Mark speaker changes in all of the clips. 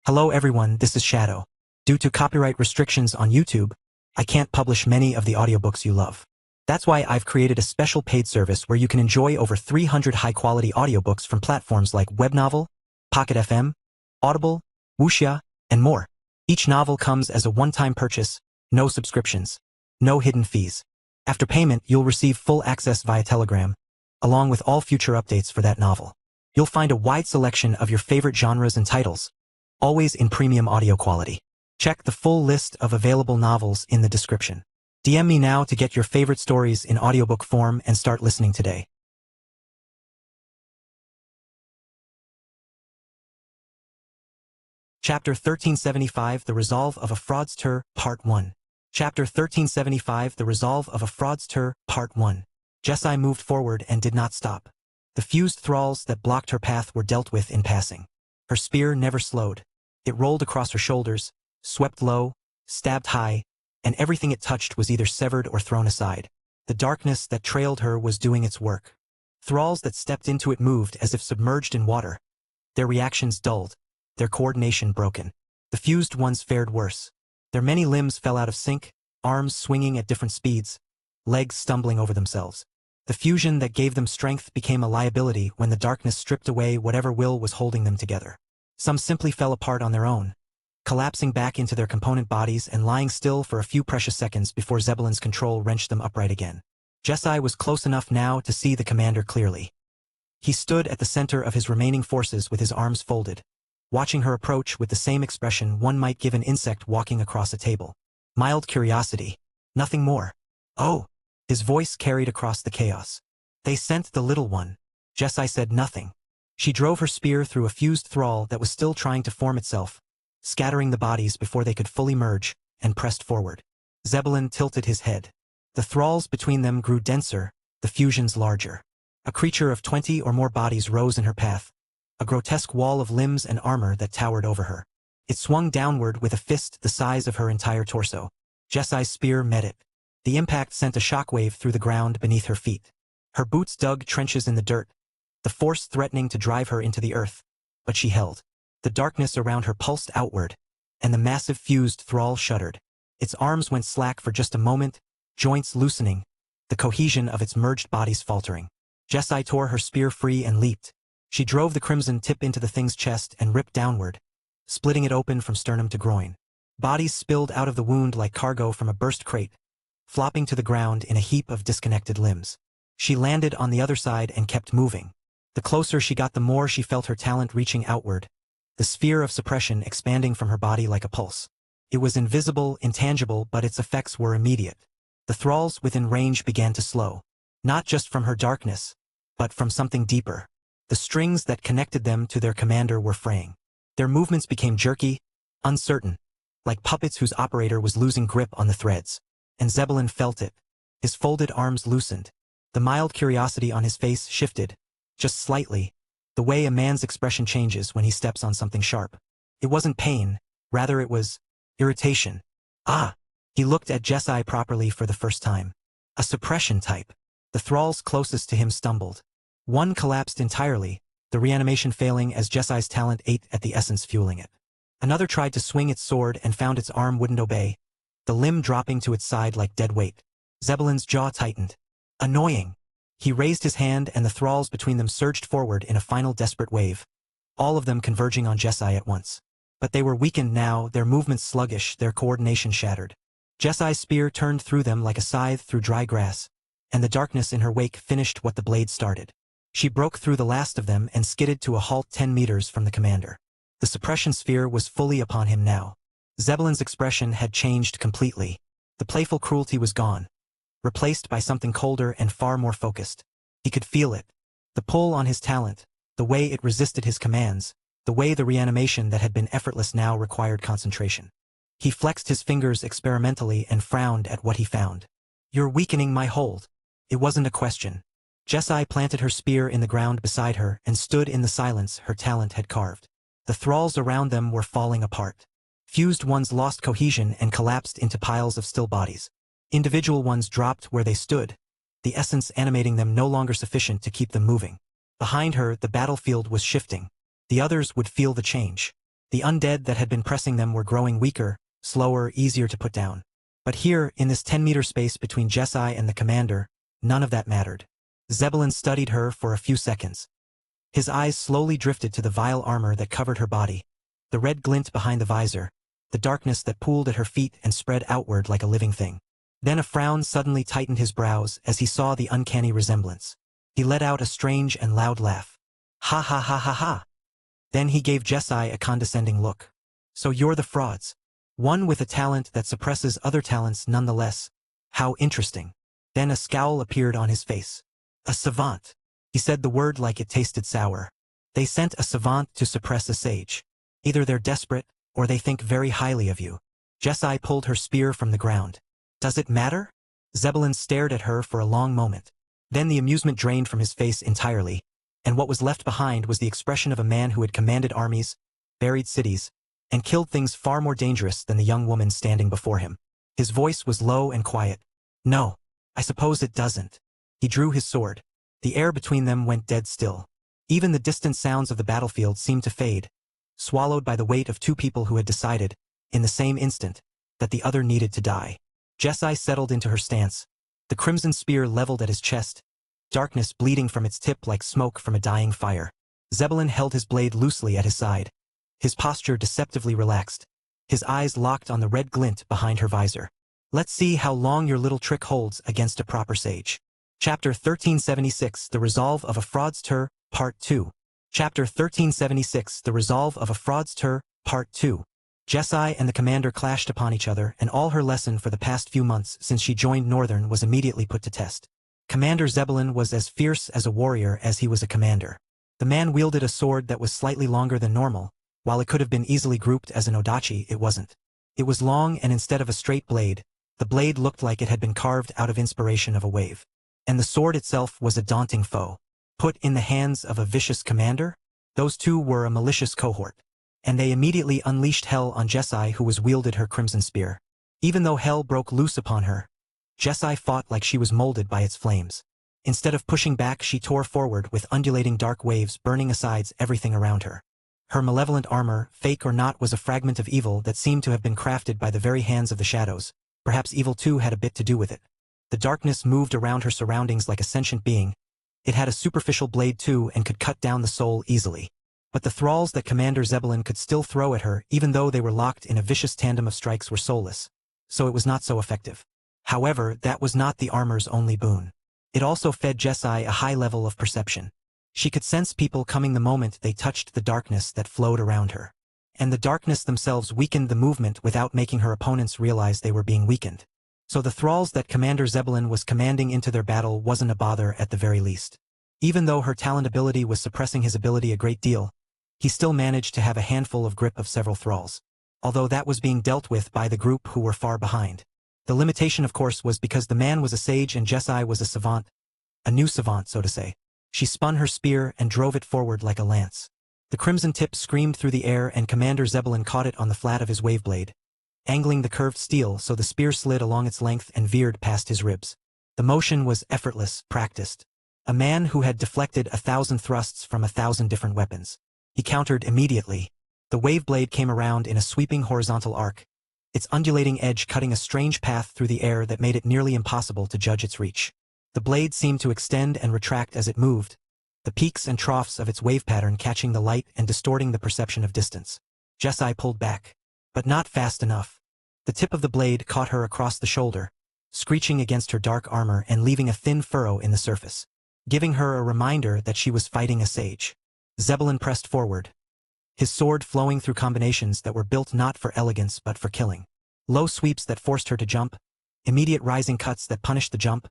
Speaker 1: Hello everyone, this is Shadow. Due to copyright restrictions on YouTube, I can't publish many of the audiobooks you love. That's why I've created a special paid service where you can enjoy over 300 high-quality audiobooks from platforms like Webnovel, Pocket FM, Audible, Wuxia, and more. Each novel comes as a one-time purchase, no subscriptions, no hidden fees. After payment, you'll receive full access via Telegram, along with all future updates for that novel. You'll find a wide selection of your favorite genres and titles, always in premium audio quality. Check the full list of available novels in the description. DM me now to get your favorite stories in audiobook form and start listening today. Chapter 1375 The Resolve of a Fraudster, Part 1. Chapter 1375 The Resolve of a Fraudster, Part 1. Jessie moved forward and did not stop. The fused thralls that blocked her path were dealt with in passing. Her spear never slowed. It rolled across her shoulders, swept low, stabbed high, and everything it touched was either severed or thrown aside. The darkness that trailed her was doing its work. Thralls that stepped into it moved as if submerged in water. Their reactions dulled, their coordination broken. The fused ones fared worse. Their many limbs fell out of sync, arms swinging at different speeds, legs stumbling over themselves. The fusion that gave them strength became a liability when the darkness stripped away whatever will was holding them together. Some simply fell apart on their own, collapsing back into their component bodies and lying still for a few precious seconds before Zebulon's control wrenched them upright again. Jessie was close enough now to see the commander clearly. He stood at the center of his remaining forces with his arms folded, watching her approach with the same expression one might give an insect walking across a table. Mild curiosity, nothing more. Oh! His voice carried across the chaos. They sent the little one. Jessie said nothing. She drove her spear through a fused thrall that was still trying to form itself, scattering the bodies before they could fully merge, and pressed forward. Zebulon tilted his head. The thralls between them grew denser, the fusions larger. A creature of 20 or more bodies rose in her path, a grotesque wall of limbs and armor that towered over her. It swung downward with a fist the size of her entire torso. Jessie's spear met it. The impact sent a shockwave through the ground beneath her feet. Her boots dug trenches in the dirt, the force threatening to drive her into the earth, but she held. The darkness around her pulsed outward, and the massive fused thrall shuddered. Its arms went slack for just a moment, joints loosening, the cohesion of its merged bodies faltering. Jessie tore her spear free and leaped. She drove the crimson tip into the thing's chest and ripped downward, splitting it open from sternum to groin. Bodies spilled out of the wound like cargo from a burst crate, flopping to the ground in a heap of disconnected limbs. She landed on the other side and kept moving. The closer she got, the more she felt her talent reaching outward, the sphere of suppression expanding from her body like a pulse. It was invisible, intangible, but its effects were immediate. The thralls within range began to slow, not just from her darkness, but from something deeper. The strings that connected them to their commander were fraying. Their movements became jerky, uncertain, like puppets whose operator was losing grip on the threads. And Zebulon felt it. His folded arms loosened. The mild curiosity on his face shifted, just slightly, the way a man's expression changes when he steps on something sharp. It wasn't pain, rather it was irritation. Ah! He looked at Jessie properly for the first time. A suppression type. The thralls closest to him stumbled. One collapsed entirely, the reanimation failing as Jessie's talent ate at the essence fueling it. Another tried to swing its sword and found its arm wouldn't obey, the limb dropping to its side like dead weight. Zebulon's jaw tightened. Annoying. He raised his hand and the thralls between them surged forward in a final desperate wave, all of them converging on Jessie at once. But they were weakened now, their movements sluggish, their coordination shattered. Jessie's spear turned through them like a scythe through dry grass, and the darkness in her wake finished what the blade started. She broke through the last of them and skidded to a halt 10 meters from the commander. The suppression sphere was fully upon him now. Zebulon's expression had changed completely. The playful cruelty was gone, replaced by something colder and far more focused. He could feel it. The pull on his talent, the way it resisted his commands, the way the reanimation that had been effortless now required concentration. He flexed his fingers experimentally and frowned at what he found. You're weakening my hold. It wasn't a question. Jessie planted her spear in the ground beside her and stood in the silence her talent had carved. The thralls around them were falling apart. Fused ones lost cohesion and collapsed into piles of still bodies. Individual ones dropped where they stood, the essence animating them no longer sufficient to keep them moving. Behind her, the battlefield was shifting. The others would feel the change. The undead that had been pressing them were growing weaker, slower, easier to put down. But here, in this 10-meter space between Jesai and the commander, none of that mattered. Zebulon studied her for a few seconds. His eyes slowly drifted to the vile armor that covered her body, the red glint behind the visor, the darkness that pooled at her feet and spread outward like a living thing. Then a frown suddenly tightened his brows as he saw the uncanny resemblance. He let out a strange and loud laugh. Ha ha ha ha ha. Then he gave Jesai a condescending look. So you're the frauds. One with a talent that suppresses other talents nonetheless. How interesting. Then a scowl appeared on his face. A savant. He said the word like it tasted sour. They sent a savant to suppress a sage. Either they're desperate, or they think very highly of you. Jesai pulled her spear from the ground. Does it matter? Zebulon stared at her for a long moment. Then the amusement drained from his face entirely, and what was left behind was the expression of a man who had commanded armies, buried cities, and killed things far more dangerous than the young woman standing before him. His voice was low and quiet. No, I suppose it doesn't. He drew his sword. The air between them went dead still. Even the distant sounds of the battlefield seemed to fade, swallowed by the weight of two people who had decided, in the same instant, that the other needed to die. Jesai settled into her stance, the crimson spear leveled at his chest, darkness bleeding from its tip like smoke from a dying fire. Zebulon held his blade loosely at his side, his posture deceptively relaxed, his eyes locked on the red glint behind her visor. Let's see how long your little trick holds against a proper sage. Chapter 1376, The Resolve of a Fraudster, Part 2. Chapter 1376, The Resolve of a Fraudster, Part 2. Jesai and the commander clashed upon each other, and all her lesson for the past few months since she joined Northern was immediately put to test. Commander Zebulon was as fierce as a warrior as he was a commander. The man wielded a sword that was slightly longer than normal. While it could have been easily grouped as an odachi, it wasn't. It was long, and instead of a straight blade, the blade looked like it had been carved out of inspiration of a wave. And the sword itself was a daunting foe. Put in the hands of a vicious commander? Those two were a malicious cohort. And they immediately unleashed hell on Jesai, who was wielded her crimson spear. Even though hell broke loose upon her, Jesai fought like she was molded by its flames. Instead of pushing back, she tore forward with undulating dark waves burning aside everything around her. Her malevolent armor, fake or not, was a fragment of evil that seemed to have been crafted by the very hands of the shadows. Perhaps evil too had a bit to do with it. The darkness moved around her surroundings like a sentient being. It had a superficial blade too and could cut down the soul easily. But the thralls that Commander Zebulon could still throw at her, even though they were locked in a vicious tandem of strikes, were soulless. So it was not so effective. However, that was not the armor's only boon. It also fed Jesai a high level of perception. She could sense people coming the moment they touched the darkness that flowed around her. And the darkness themselves weakened the movement without making her opponents realize they were being weakened. So the thralls that Commander Zebulon was commanding into their battle wasn't a bother at the very least. Even though her talent ability was suppressing his ability a great deal, he still managed to have a handful of grip of several thralls. Although that was being dealt with by the group who were far behind. The limitation, of course, was because the man was a sage and Jesai was a savant. A new savant, so to say. She spun her spear and drove it forward like a lance. The crimson tip screamed through the air, and Commander Zebulon caught it on the flat of his wave blade, angling the curved steel so the spear slid along its length and veered past his ribs. The motion was effortless, practiced. A man who had deflected 1,000 thrusts from 1,000 different weapons. He countered immediately. The wave blade came around in a sweeping horizontal arc, its undulating edge cutting a strange path through the air that made it nearly impossible to judge its reach. The blade seemed to extend and retract as it moved, the peaks and troughs of its wave pattern catching the light and distorting the perception of distance. Jesai pulled back, but not fast enough. The tip of the blade caught her across the shoulder, screeching against her dark armor and leaving a thin furrow in the surface, giving her a reminder that she was fighting a sage. Zebulon pressed forward, his sword flowing through combinations that were built not for elegance but for killing. Low sweeps that forced her to jump, immediate rising cuts that punished the jump,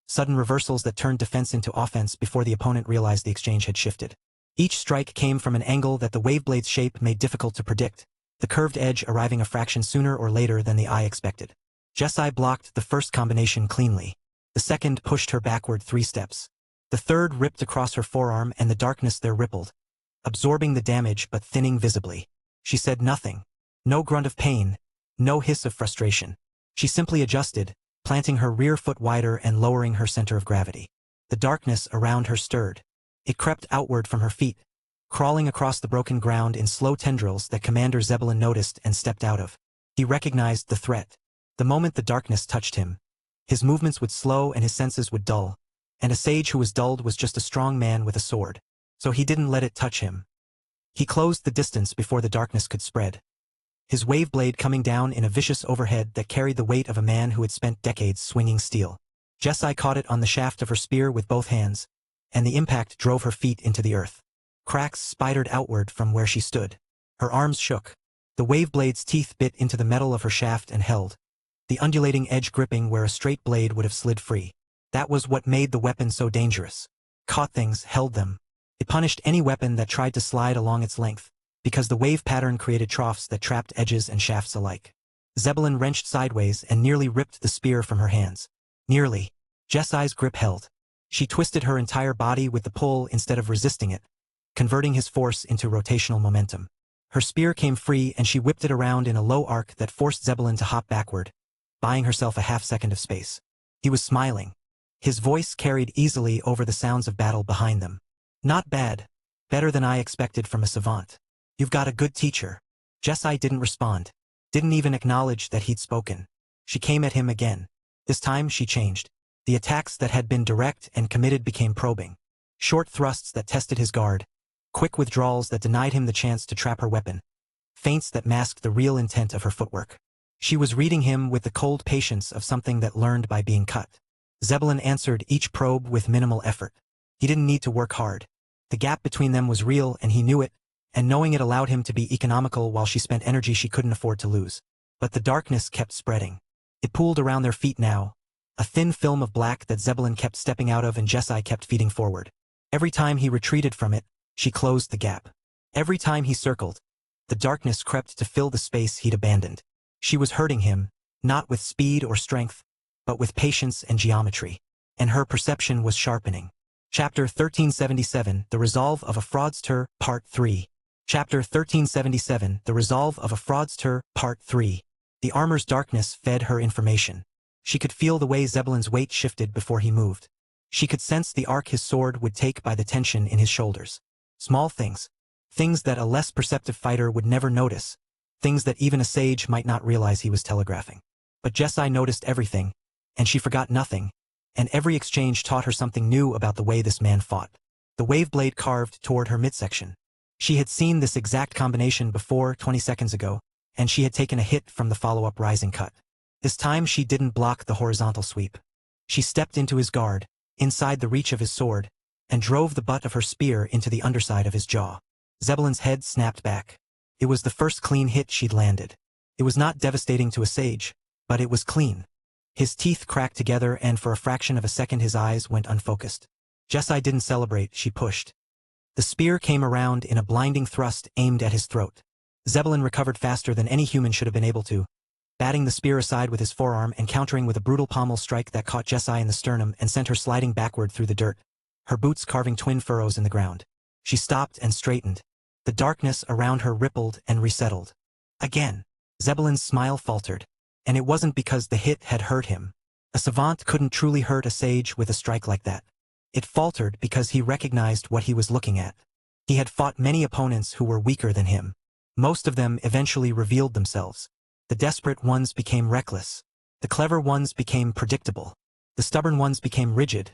Speaker 1: sudden reversals that turned defense into offense before the opponent realized the exchange had shifted. Each strike came from an angle that the waveblade's shape made difficult to predict, the curved edge arriving a fraction sooner or later than the eye expected. Jesai blocked the first combination cleanly. The second pushed her backward 3 steps. The third ripped across her forearm, and the darkness there rippled, absorbing the damage but thinning visibly. She said nothing. No grunt of pain, no hiss of frustration. She simply adjusted, planting her rear foot wider and lowering her center of gravity. The darkness around her stirred. It crept outward from her feet, crawling across the broken ground in slow tendrils that Commander Zebulon noticed and stepped out of. He recognized the threat. The moment the darkness touched him, his movements would slow and his senses would dull, and a sage who was dulled was just a strong man with a sword. So he didn't let it touch him. He closed the distance before the darkness could spread, his wave blade coming down in a vicious overhead that carried the weight of a man who had spent decades swinging steel. Jessie caught it on the shaft of her spear with both hands, and the impact drove her feet into the earth. Cracks spidered outward from where she stood. Her arms shook. The wave blade's teeth bit into the metal of her shaft and held, the undulating edge gripping where a straight blade would have slid free. That was what made the weapon so dangerous. Caught things, held them. It punished any weapon that tried to slide along its length, because the wave pattern created troughs that trapped edges and shafts alike. Zebulon wrenched sideways and nearly ripped the spear from her hands. Nearly. Jessie's grip held. She twisted her entire body with the pull instead of resisting it, converting his force into rotational momentum. Her spear came free and she whipped it around in a low arc that forced Zebulon to hop backward, buying herself a half-second of space. He was smiling. His voice carried easily over the sounds of battle behind them. Not bad. Better than I expected from a savant. You've got a good teacher. Jessie didn't respond, didn't even acknowledge that he'd spoken. She came at him again. This time she changed. The attacks that had been direct and committed became probing. Short thrusts that tested his guard, quick withdrawals that denied him the chance to trap her weapon, feints that masked the real intent of her footwork. She was reading him with the cold patience of something that learned by being cut. Zebulon answered each probe with minimal effort. He didn't need to work hard. The gap between them was real and he knew it, and knowing it allowed him to be economical while she spent energy she couldn't afford to lose. But the darkness kept spreading. It pooled around their feet now, a thin film of black that Zebulon kept stepping out of and Jessie kept feeding forward. Every time he retreated from it, she closed the gap. Every time he circled, the darkness crept to fill the space he'd abandoned. She was hurting him, not with speed or strength, but with patience and geometry. And her perception was sharpening. Chapter 1377, The Resolve of a Fraudster, Part 3. Chapter 1377, The Resolve of a Fraudster, Part 3. The armor's darkness fed her information. She could feel the way Zebulon's weight shifted before he moved. She could sense the arc his sword would take by the tension in his shoulders. Small things. Things that a less perceptive fighter would never notice. Things that even a sage might not realize he was telegraphing. But Jessie noticed everything, and she forgot nothing, and every exchange taught her something new about the way this man fought. The wave blade carved toward her midsection. She had seen this exact combination before 20 seconds ago, and she had taken a hit from the follow-up rising cut. This time she didn't block the horizontal sweep. She stepped into his guard, inside the reach of his sword, and drove the butt of her spear into the underside of his jaw. Zebulon's head snapped back. It was the first clean hit she'd landed. It was not devastating to a sage, but it was clean. His teeth cracked together and for a fraction of a second his eyes went unfocused. Jessie didn't celebrate, she pushed. The spear came around in a blinding thrust aimed at his throat. Zebulon recovered faster than any human should have been able to, batting the spear aside with his forearm and countering with a brutal pommel strike that caught Jessie in the sternum and sent her sliding backward through the dirt, her boots carving twin furrows in the ground. She stopped and straightened. The darkness around her rippled and resettled. Again. Zebulon's smile faltered. And it wasn't because the hit had hurt him. A savant couldn't truly hurt a sage with a strike like that. It faltered because he recognized what he was looking at. He had fought many opponents who were weaker than him. Most of them eventually revealed themselves. The desperate ones became reckless. The clever ones became predictable. The stubborn ones became rigid,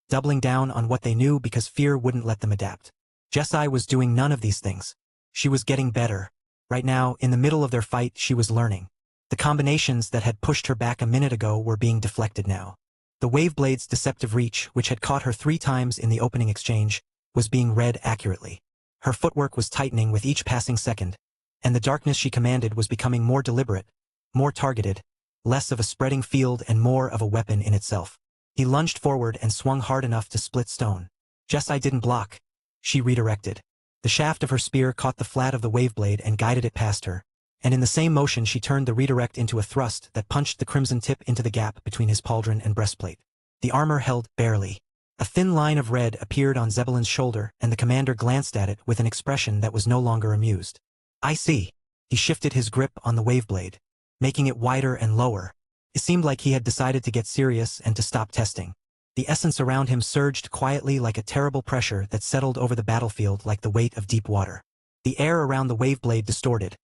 Speaker 1: doubling down on what they knew because fear wouldn't let them adapt. Jessie was doing none of these things. She was getting better. Right now, in the middle of their fight, she was learning. The combinations that had pushed her back a minute ago were being deflected now. The wave blade's deceptive reach, which had caught her 3 times in the opening exchange, was being read accurately. Her footwork was tightening with each passing second, and the darkness she commanded was becoming more deliberate, more targeted, less of a spreading field and more of a weapon in itself. He lunged forward and swung hard enough to split stone. Jessie didn't block. She redirected. The shaft of her spear caught the flat of the wave blade and guided it past her, and in the same motion she turned the redirect into a thrust that punched the crimson tip into the gap between his pauldron and breastplate. The armor held barely. A thin line of red appeared on Zebulon's shoulder, and the commander glanced at it with an expression that was no longer amused. I see. He shifted his grip on the wave blade, making it wider and lower. It seemed like he had decided to get serious and to stop testing. The essence around him surged quietly like a terrible pressure that settled over the battlefield like the weight of deep water. The air around the wave blade distorted,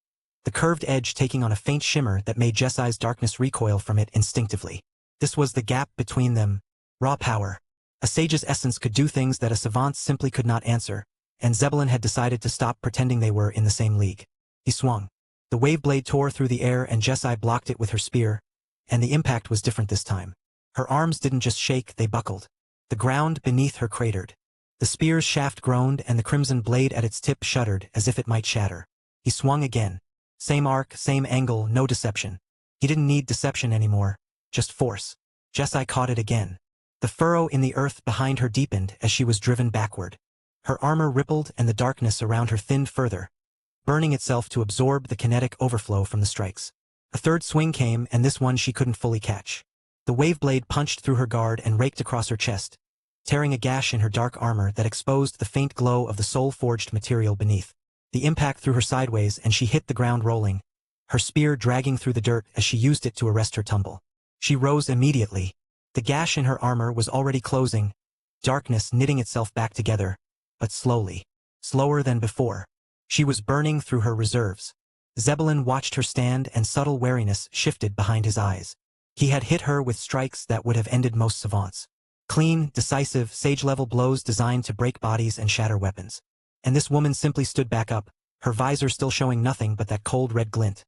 Speaker 1: the curved edge taking on a faint shimmer that made Jessai's darkness recoil from it instinctively. This was the gap between them. Raw power. A sage's essence could do things that a savant simply could not answer, and Zebulon had decided to stop pretending they were in the same league. He swung. The wave blade tore through the air and Jessai blocked it with her spear, and the impact was different this time. Her arms didn't just shake, they buckled. The ground beneath her cratered. The spear's shaft groaned and the crimson blade at its tip shuddered as if it might shatter. He swung again. Same arc, same angle, no deception. He didn't need deception anymore, just force. Jessai caught it again. The furrow in the earth behind her deepened as she was driven backward. Her armor rippled and the darkness around her thinned further, burning itself to absorb the kinetic overflow from the strikes. A third swing came, and this one she couldn't fully catch. The wave blade punched through her guard and raked across her chest, tearing a gash in her dark armor that exposed the faint glow of the soul-forged material beneath. The impact threw her sideways and she hit the ground rolling, her spear dragging through the dirt as she used it to arrest her tumble. She rose immediately. The gash in her armor was already closing, darkness knitting itself back together, but slowly, slower than before. She was burning through her reserves. Zebulon watched her stand and subtle wariness shifted behind his eyes. He had hit her with strikes that would have ended most savants. Clean, decisive, sage-level blows designed to break bodies and shatter weapons. And this woman simply stood back up, her visor still showing nothing but that cold red glint.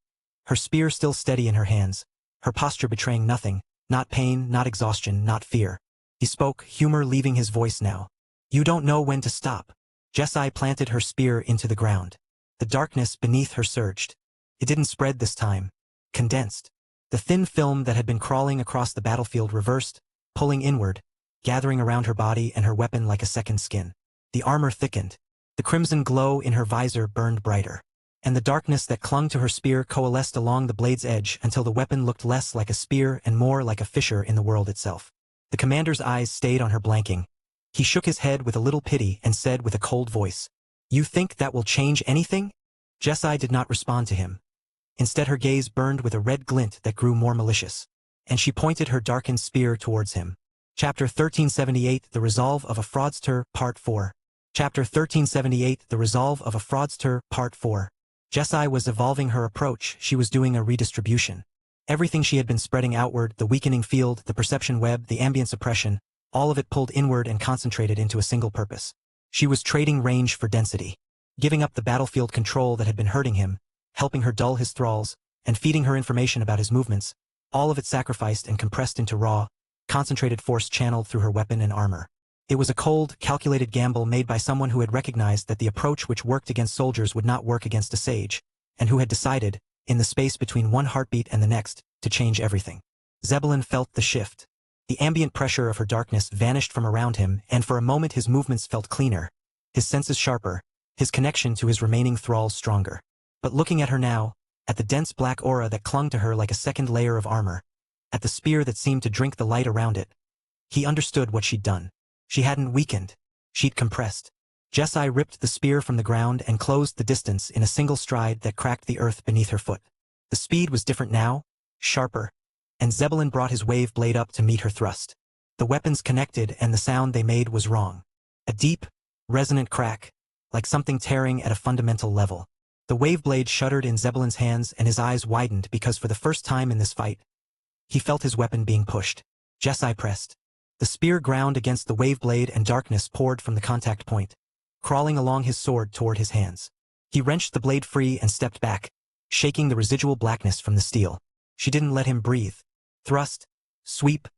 Speaker 1: Her spear still steady in her hands, her posture betraying nothing, not pain, not exhaustion, not fear. He spoke, humor leaving his voice now. You don't know when to stop. Jessai planted her spear into the ground. The darkness beneath her surged. It didn't spread this time. Condensed. The thin film that had been crawling across the battlefield reversed, pulling inward, gathering around her body and her weapon like a second skin. The armor thickened. The crimson glow in her visor burned brighter. And the darkness that clung to her spear coalesced along the blade's edge until the weapon looked less like a spear and more like a fissure in the world itself. The commander's eyes stayed on her blanking. He shook his head with a little pity and said with a cold voice, "You think that will change anything?" Jessai did not respond to him. Instead her gaze burned with a red glint that grew more malicious, and she pointed her darkened spear towards him. Chapter 1378 The Resolve of a Fraudster, Part 4. Chapter 1378 The Resolve of a Fraudster, Part 4. Jessai was evolving her approach, she was doing a redistribution. Everything she had been spreading outward, the weakening field, the perception web, the ambient suppression, all of it pulled inward and concentrated into a single purpose. She was trading range for density, giving up the battlefield control that had been hurting him, helping her dull his thralls, and feeding her information about his movements, all of it sacrificed and compressed into raw, concentrated force channeled through her weapon and armor. It was a cold, calculated gamble made by someone who had recognized that the approach which worked against soldiers would not work against a sage, and who had decided, in the space between one heartbeat and the next, to change everything. Zebulon felt the shift. The ambient pressure of her darkness vanished from around him, and for a moment his movements felt cleaner, his senses sharper, his connection to his remaining thralls stronger. But looking at her now, at the dense black aura that clung to her like a second layer of armor, at the spear that seemed to drink the light around it, he understood what she'd done. She hadn't weakened. She'd compressed. Jessai ripped the spear from the ground and closed the distance in a single stride that cracked the earth beneath her foot. The speed was different now, sharper, and Zebulon brought his wave blade up to meet her thrust. The weapons connected and the sound they made was wrong. A deep, resonant crack, like something tearing at a fundamental level. The wave blade shuddered in Zebulon's hands and his eyes widened because for the first time in this fight, he felt his weapon being pushed. Jessai pressed. The spear ground against the wave blade and darkness poured from the contact point, crawling along his sword toward his hands. He wrenched the blade free and stepped back, shaking the residual blackness from the steel. She didn't let him breathe. Thrust, sweep,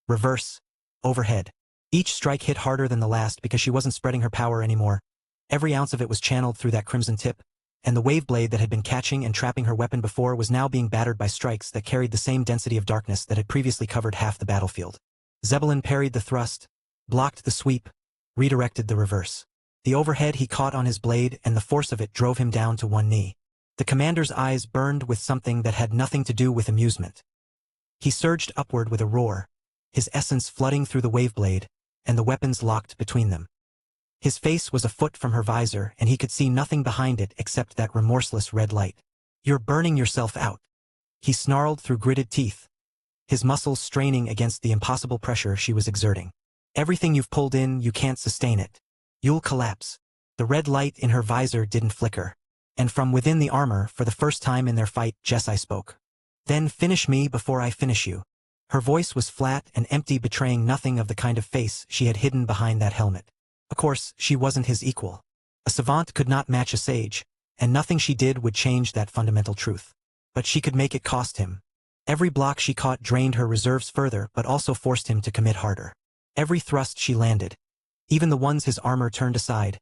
Speaker 1: reverse, overhead. Each strike hit harder than the last because she wasn't spreading her power anymore. Every ounce of it was channeled through that crimson tip, and the wave blade that had been catching and trapping her weapon before was now being battered by strikes that carried the same density of darkness that had previously covered half the battlefield. Zebulon parried the thrust, blocked the sweep, redirected the reverse. The overhead he caught on his blade and the force of it drove him down to one knee. The commander's eyes burned with something that had nothing to do with amusement. He surged upward with a roar, his essence flooding through the wave blade, and the weapons locked between them. His face was a foot from her visor and he could see nothing behind it except that remorseless red light. "You're burning yourself out," he snarled through gritted teeth, his muscles straining against the impossible pressure she was exerting. Everything you've pulled in, you can't sustain it. You'll collapse. The red light in her visor didn't flicker. And from within the armor, for the first time in their fight, Jesai spoke. Then finish me before I finish you. Her voice was flat and empty, betraying nothing of the kind of face she had hidden behind that helmet. Of course, she wasn't his equal. A savant could not match a sage, and nothing she did would change that fundamental truth. But she could make it cost him. Every block she caught drained her reserves further, but also forced him to commit harder. Every thrust she landed, even the ones his armor turned aside,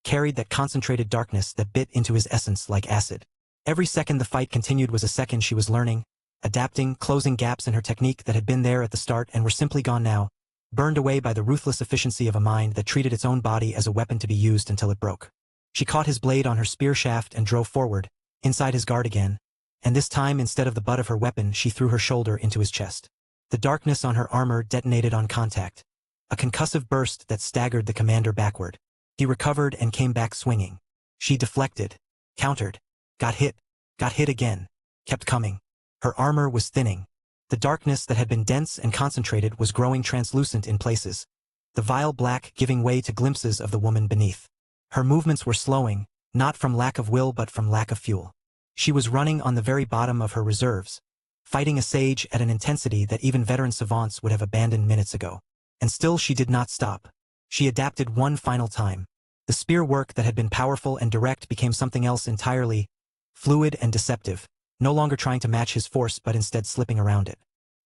Speaker 1: carried that concentrated darkness that bit into his essence like acid. Every second the fight continued was a second she was learning, adapting, closing gaps in her technique that had been there at the start and were simply gone now, burned away by the ruthless efficiency of a mind that treated its own body as a weapon to be used until it broke. She caught his blade on her spear shaft and drove forward, inside his guard again, and this time instead of the butt of her weapon she threw her shoulder into his chest. The darkness on her armor detonated on contact, a concussive burst that staggered the commander backward. He recovered and came back swinging. She deflected, countered, got hit again, kept coming. Her armor was thinning. The darkness that had been dense and concentrated was growing translucent in places, the vile black giving way to glimpses of the woman beneath. Her movements were slowing, not from lack of will but from lack of fuel. She was running on the very bottom of her reserves, fighting a sage at an intensity that even veteran savants would have abandoned minutes ago. And still she did not stop. She adapted one final time. The spear work that had been powerful and direct became something else entirely, fluid and deceptive, no longer trying to match his force but instead slipping around it.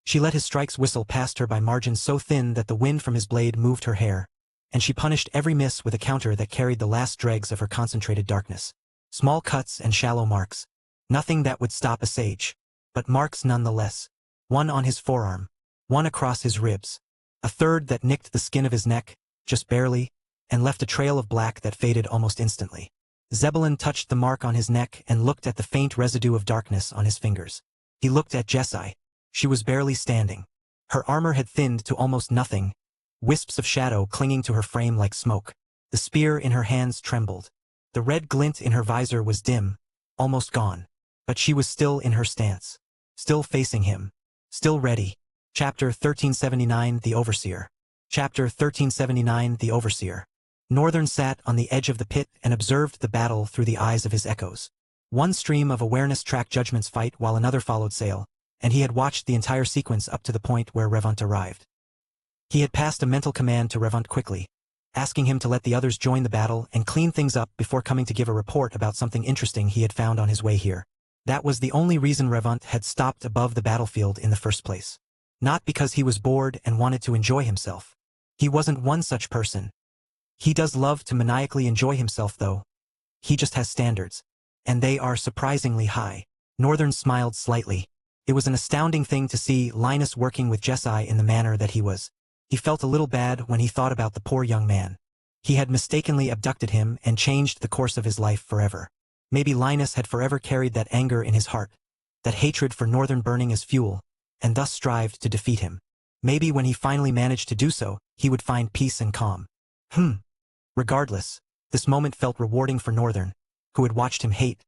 Speaker 1: She let his strikes whistle past her by margins so thin that the wind from his blade moved her hair, and she punished every miss with a counter that carried the last dregs of her concentrated darkness. Small cuts and shallow marks. Nothing that would stop a sage, but marks nonetheless. One on his forearm, one across his ribs, a third that nicked the skin of his neck, just barely, and left a trail of black that faded almost instantly. Zebulon touched the mark on his neck and looked at the faint residue of darkness on his fingers. He looked at Jesai. She was barely standing. Her armor had thinned to almost nothing, wisps of shadow clinging to her frame like smoke. The spear in her hands trembled. The red glint in her visor was dim, almost gone. But she was still in her stance, still facing him, still ready. Chapter 1379, The Overseer. Chapter 1379, The Overseer. Northern sat on the edge of the pit and observed the battle through the eyes of his echoes. One stream of awareness tracked Judgment's fight while another followed Sale, and he had watched the entire sequence up to the point where Revant arrived. He had passed a mental command to Revant quickly, asking him to let the others join the battle and clean things up before coming to give a report about something interesting he had found on his way here. That was the only reason Revant had stopped above the battlefield in the first place. Not because he was bored and wanted to enjoy himself. He wasn't one such person. He does love to maniacally enjoy himself though. He just has standards, and they are surprisingly high. Northern smiled slightly. It was an astounding thing to see Linus working with Jesai in the manner that he was. He felt a little bad when he thought about the poor young man. He had mistakenly abducted him and changed the course of his life forever. Maybe Linus had forever carried that anger in his heart, that hatred for Northern burning as fuel, and thus strived to defeat him. Maybe when he finally managed to do so, he would find peace and calm. Regardless, this moment felt rewarding for Northern, who had watched him hate,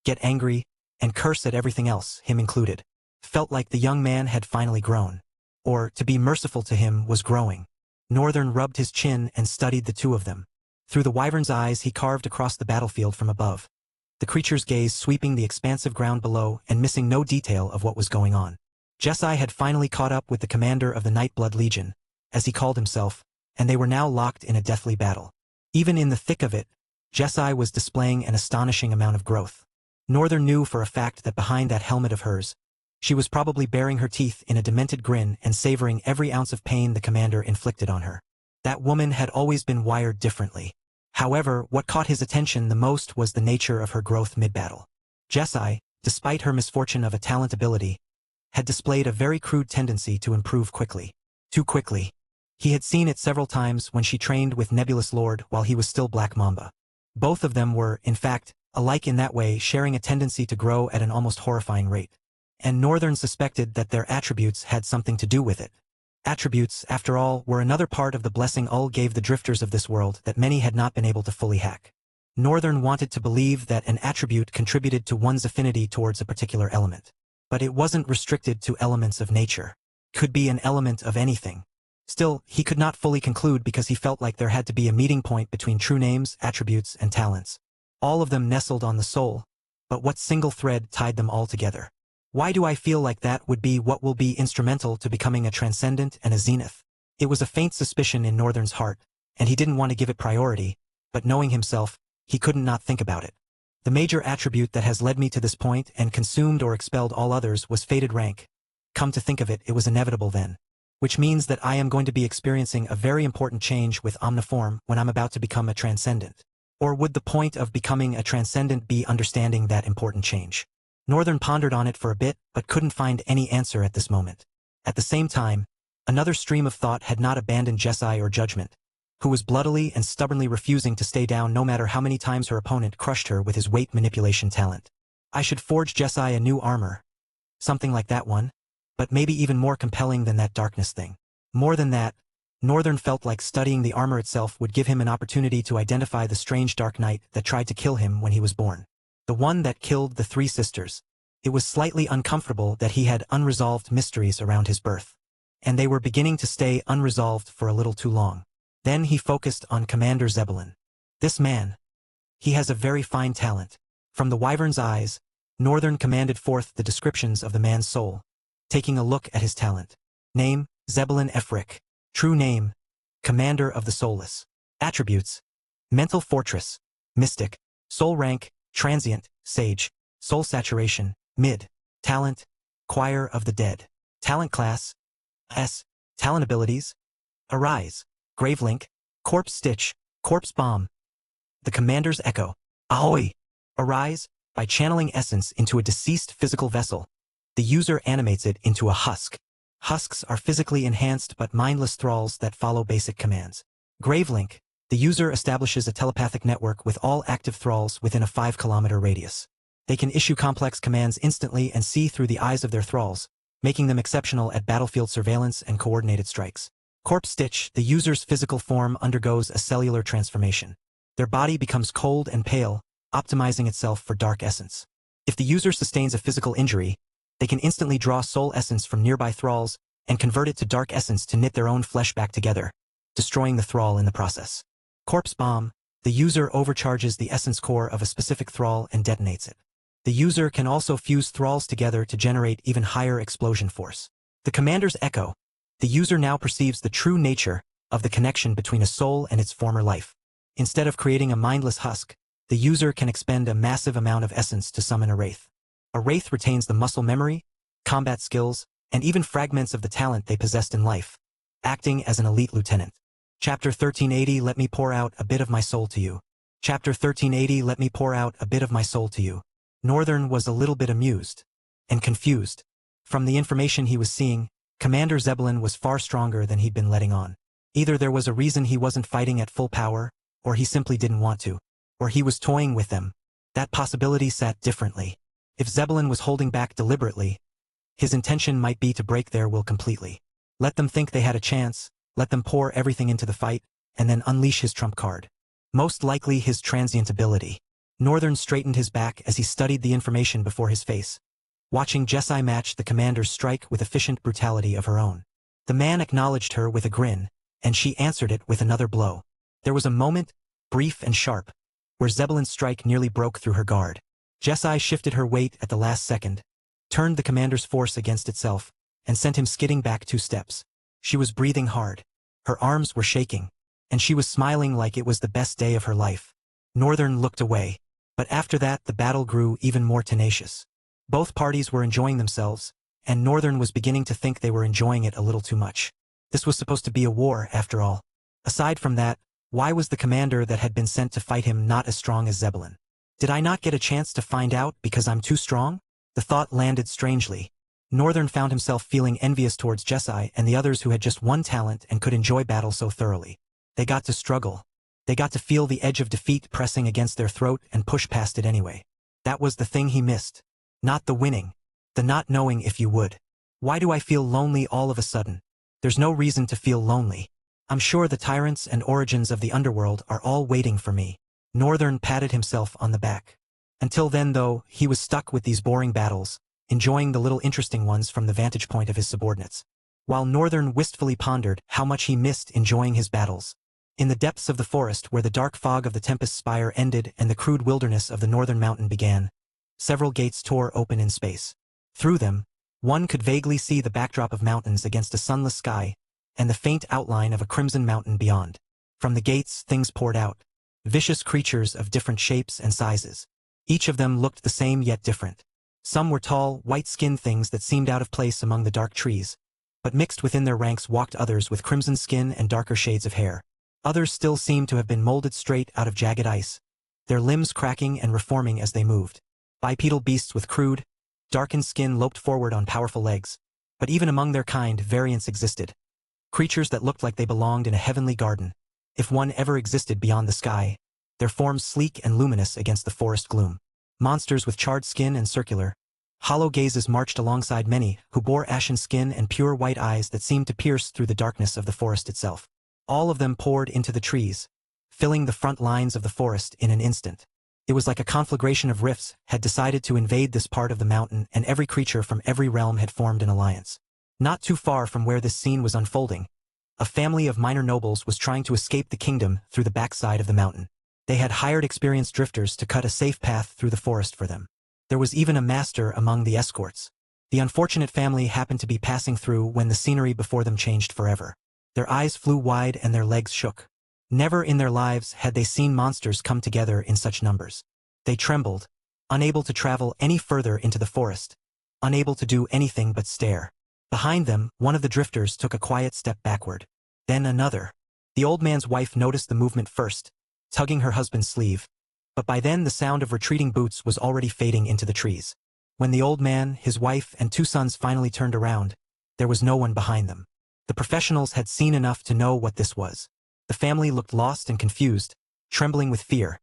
Speaker 1: get angry, and curse at everything else, him included. Felt like the young man had finally grown. Or, to be merciful to him, was growing. Northern rubbed his chin and studied the two of them. Through the wyvern's eyes he carved across the battlefield from above, the creature's gaze sweeping the expansive ground below and missing no detail of what was going on. Jesai had finally caught up with the commander of the Nightblood Legion, as he called himself, and they were now locked in a deathly battle. Even in the thick of it, Jesai was displaying an astonishing amount of growth. Northern knew for a fact that behind that helmet of hers, she was probably baring her teeth in a demented grin and savoring every ounce of pain the commander inflicted on her. That woman had always been wired differently. However, what caught his attention the most was the nature of her growth mid-battle. Jesai, despite her misfortune of a talent ability, had displayed a very crude tendency to improve quickly. Too quickly. He had seen it several times when she trained with Nebulous Lord while he was still Black Mamba. Both of them were, in fact, alike in that way, sharing a tendency to grow at an almost horrifying rate. And Northern suspected that their attributes had something to do with it. Attributes, after all, were another part of the blessing Ul gave the drifters of this world that many had not been able to fully hack. Northern wanted to believe that an attribute contributed to one's affinity towards a particular element. But it wasn't restricted to elements of nature. Could be an element of anything. Still, he could not fully conclude because he felt like there had to be a meeting point between true names, attributes, and talents. All of them nestled on the soul, but what single thread tied them all together? Why do I feel like that would be what will be instrumental to becoming a transcendent and a zenith? It was a faint suspicion in Northern's heart, and he didn't want to give it priority, but knowing himself, he couldn't not think about it. The major attribute that has led me to this point and consumed or expelled all others was fated rank. Come to think of it, it was inevitable then. Which means that I am going to be experiencing a very important change with Omniform when I'm about to become a transcendent. Or would the point of becoming a transcendent be understanding that important change? Northern pondered on it for a bit, but couldn't find any answer at this moment. At the same time, another stream of thought had not abandoned Jessie or Judgment, who was bloodily and stubbornly refusing to stay down no matter how many times her opponent crushed her with his weight manipulation talent. I should forge Jessie a new armor. Something like that one. But maybe even more compelling than that darkness thing. More than that, Northern felt like studying the armor itself would give him an opportunity to identify the strange dark knight that tried to kill him when he was born. The one that killed the three sisters. It was slightly uncomfortable that he had unresolved mysteries around his birth. And they were beginning to stay unresolved for a little too long. Then he focused on Commander Zebulon. This man. He has a very fine talent. From the wyvern's eyes, Northern commanded forth the descriptions of the man's soul. Taking a look at his talent. Name, Zebulon Efric. True name, Commander of the Soulless. Attributes, Mental Fortress, Mystic. Soul rank, Transient, Sage. Soul saturation, Mid. Talent, Choir of the Dead. Talent class, S. Talent abilities, Arise, Gravelink, Corpse Stitch, Corpse Bomb. The Commander's Echo, Ahoy. Arise, by channeling essence into a deceased physical vessel. The user animates it into a husk. Husks are physically enhanced but mindless thralls that follow basic commands. Gravelink. The user establishes a telepathic network with all active thralls within a 5-kilometer radius. They can issue complex commands instantly and see through the eyes of their thralls, making them exceptional at battlefield surveillance and coordinated strikes. Corpse Stitch. The user's physical form undergoes a cellular transformation. Their body becomes cold and pale, optimizing itself for dark essence. If the user sustains a physical injury, they can instantly draw soul essence from nearby thralls and convert it to dark essence to knit their own flesh back together, destroying the thrall in the process. Corpse Bomb. The user overcharges the essence core of a specific thrall and detonates it. The user can also fuse thralls together to generate even higher explosion force. The Commander's Echo. The user now perceives the true nature of the connection between a soul and its former life. Instead of creating a mindless husk, the user can expend a massive amount of essence to summon a wraith. A wraith retains the muscle memory, combat skills, and even fragments of the talent they possessed in life, acting as an elite lieutenant. Chapter 1380. Let me pour out a bit of my soul to you. Chapter 1380. Let me pour out a bit of my soul to you. Northern was a little bit amused and confused. From the information he was seeing, Commander Zebulon was far stronger than he'd been letting on. Either there was a reason he wasn't fighting at full power, or he simply didn't want to, or he was toying with them. That possibility sat differently. If Zebulon was holding back deliberately, his intention might be to break their will completely. Let them think they had a chance, let them pour everything into the fight, and then unleash his trump card. Most likely his transient ability. Northern straightened his back as he studied the information before his face, watching Jessie match the commander's strike with efficient brutality of her own. The man acknowledged her with a grin, and she answered it with another blow. There was a moment, brief and sharp, where Zebulon's strike nearly broke through her guard. Jessie shifted her weight at the last second, turned the commander's force against itself, and sent him skidding back 2 steps. She was breathing hard. Her arms were shaking, and she was smiling like it was the best day of her life. Northern looked away, but after that the battle grew even more tenacious. Both parties were enjoying themselves, and Northern was beginning to think they were enjoying it a little too much. This was supposed to be a war, after all. Aside from that, why was the commander that had been sent to fight him not as strong as Zebulon? Did I not get a chance to find out because I'm too strong? The thought landed strangely. Northern found himself feeling envious towards Jessie and the others who had just one talent and could enjoy battle so thoroughly. They got to struggle. They got to feel the edge of defeat pressing against their throat and push past it anyway. That was the thing he missed. Not the winning. The not knowing if you would. Why do I feel lonely all of a sudden? There's no reason to feel lonely. I'm sure the tyrants and origins of the underworld are all waiting for me. Northern patted himself on the back. Until then, though, he was stuck with these boring battles, enjoying the little interesting ones from the vantage point of his subordinates. while Northern wistfully pondered how much he missed enjoying his battles. In the depths of the forest where the dark fog of the Tempest Spire ended and the crude wilderness of the northern mountain began, several gates tore open in space. Through them, one could vaguely see the backdrop of mountains against a sunless sky, and the faint outline of a crimson mountain beyond. From the gates, things poured out. Vicious creatures of different shapes and sizes. Each of them looked the same yet different. Some were tall, white-skinned things that seemed out of place among the dark trees, but mixed within their ranks walked others with crimson skin and darker shades of hair. Others still seemed to have been molded straight out of jagged ice, their limbs cracking and reforming as they moved. Bipedal beasts with crude, darkened skin loped forward on powerful legs, but even among their kind, variants existed. Creatures that looked like they belonged in a heavenly garden, if one ever existed beyond the sky, their forms sleek and luminous against the forest gloom. Monsters with charred skin and circular, hollow gazes marched alongside many who bore ashen skin and pure white eyes that seemed to pierce through the darkness of the forest itself. All of them poured into the trees, filling the front lines of the forest in an instant. It was like a conflagration of rifts had decided to invade this part of the mountain, and every creature from every realm had formed an alliance. Not too far from where this scene was unfolding, a family of minor nobles was trying to escape the kingdom through the backside of the mountain. They had hired experienced drifters to cut a safe path through the forest for them. There was even a master among the escorts. The unfortunate family happened to be passing through when the scenery before them changed forever. Their eyes flew wide and their legs shook. Never in their lives had they seen monsters come together in such numbers. They trembled, unable to travel any further into the forest, unable to do anything but stare. Behind them, one of the drifters took a quiet step backward. Then another. The old man's wife noticed the movement first, tugging her husband's sleeve. But by then the sound of retreating boots was already fading into the trees. When the old man, his wife, and two sons finally turned around, there was no one behind them. The professionals had seen enough to know what this was. The family looked lost and confused, trembling with fear,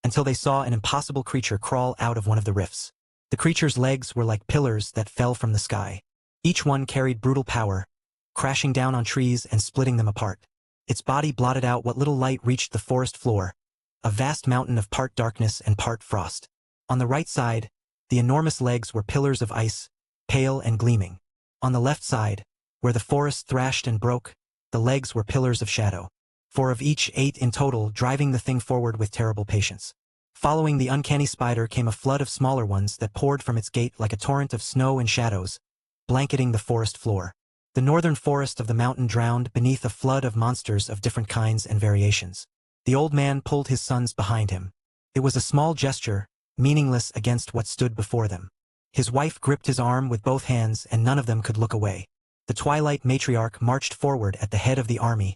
Speaker 1: until they saw an impossible creature crawl out of one of the rifts. The creature's legs were like pillars that fell from the sky. Each one carried brutal power, crashing down on trees and splitting them apart. Its body blotted out what little light reached the forest floor, a vast mountain of part darkness and part frost. On the right side, the enormous legs were pillars of ice, pale and gleaming. On the left side, where the forest thrashed and broke, the legs were pillars of shadow. 4 of each, 8 in total, driving the thing forward with terrible patience. Following the uncanny spider came a flood of smaller ones that poured from its gate like a torrent of snow and shadows, blanketing the forest floor. The northern forest of the mountain drowned beneath a flood of monsters of different kinds and variations. The old man pulled his sons behind him. It was a small gesture, meaningless against what stood before them. His wife gripped his arm with both hands and none of them could look away. The Twilight matriarch marched forward at the head of the army,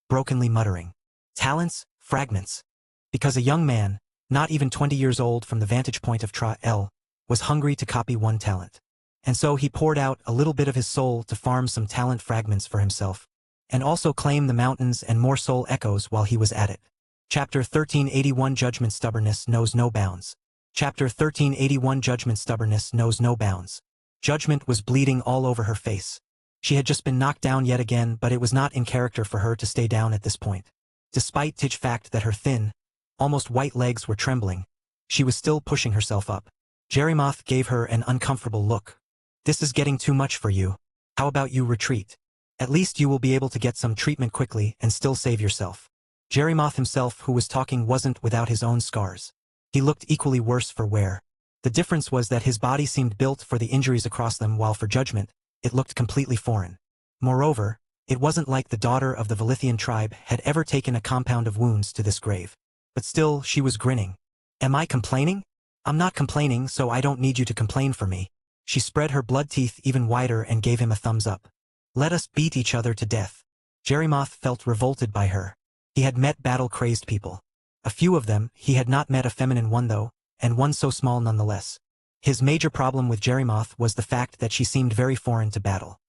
Speaker 1: brokenly muttering, "Talents, fragments." Because a young man, not even 20 years old from the vantage point of Tra-El, was hungry to copy one talent. And so he poured out a little bit of his soul to farm some talent fragments for himself, and also claim the mountains and more soul echoes while he was at it. Chapter 1381 Judgment Stubbornness Knows No Bounds. Chapter 1381 Judgment Stubbornness Knows No Bounds. Judgment was bleeding all over her face. She had just been knocked down yet again, but it was not in character for her to stay down at this point. Despite the fact that her thin, almost white legs were trembling, she was still pushing herself up. Jerimoth gave her an uncomfortable look. "This is getting too much for you. How about you retreat? At least you will be able to get some treatment quickly and still save yourself." Jerimoth himself, who was talking, wasn't without his own scars. He looked equally worse for wear. The difference was that his body seemed built for the injuries across them, while for Judgment, it looked completely foreign. Moreover, it wasn't like the daughter of the Velithian tribe had ever taken a compound of wounds to this grave. But still, she was grinning. "Am I complaining? I'm not complaining, so I don't need you to complain for me." She spread her blood teeth even wider and gave him a thumbs up. "Let us beat each other to death." Jerimoth felt revolted by her. He had met battle-crazed people. A few of them, he had not met a feminine one though, and one so small nonetheless. His major problem with Jerimoth was the fact that she seemed very foreign to battle.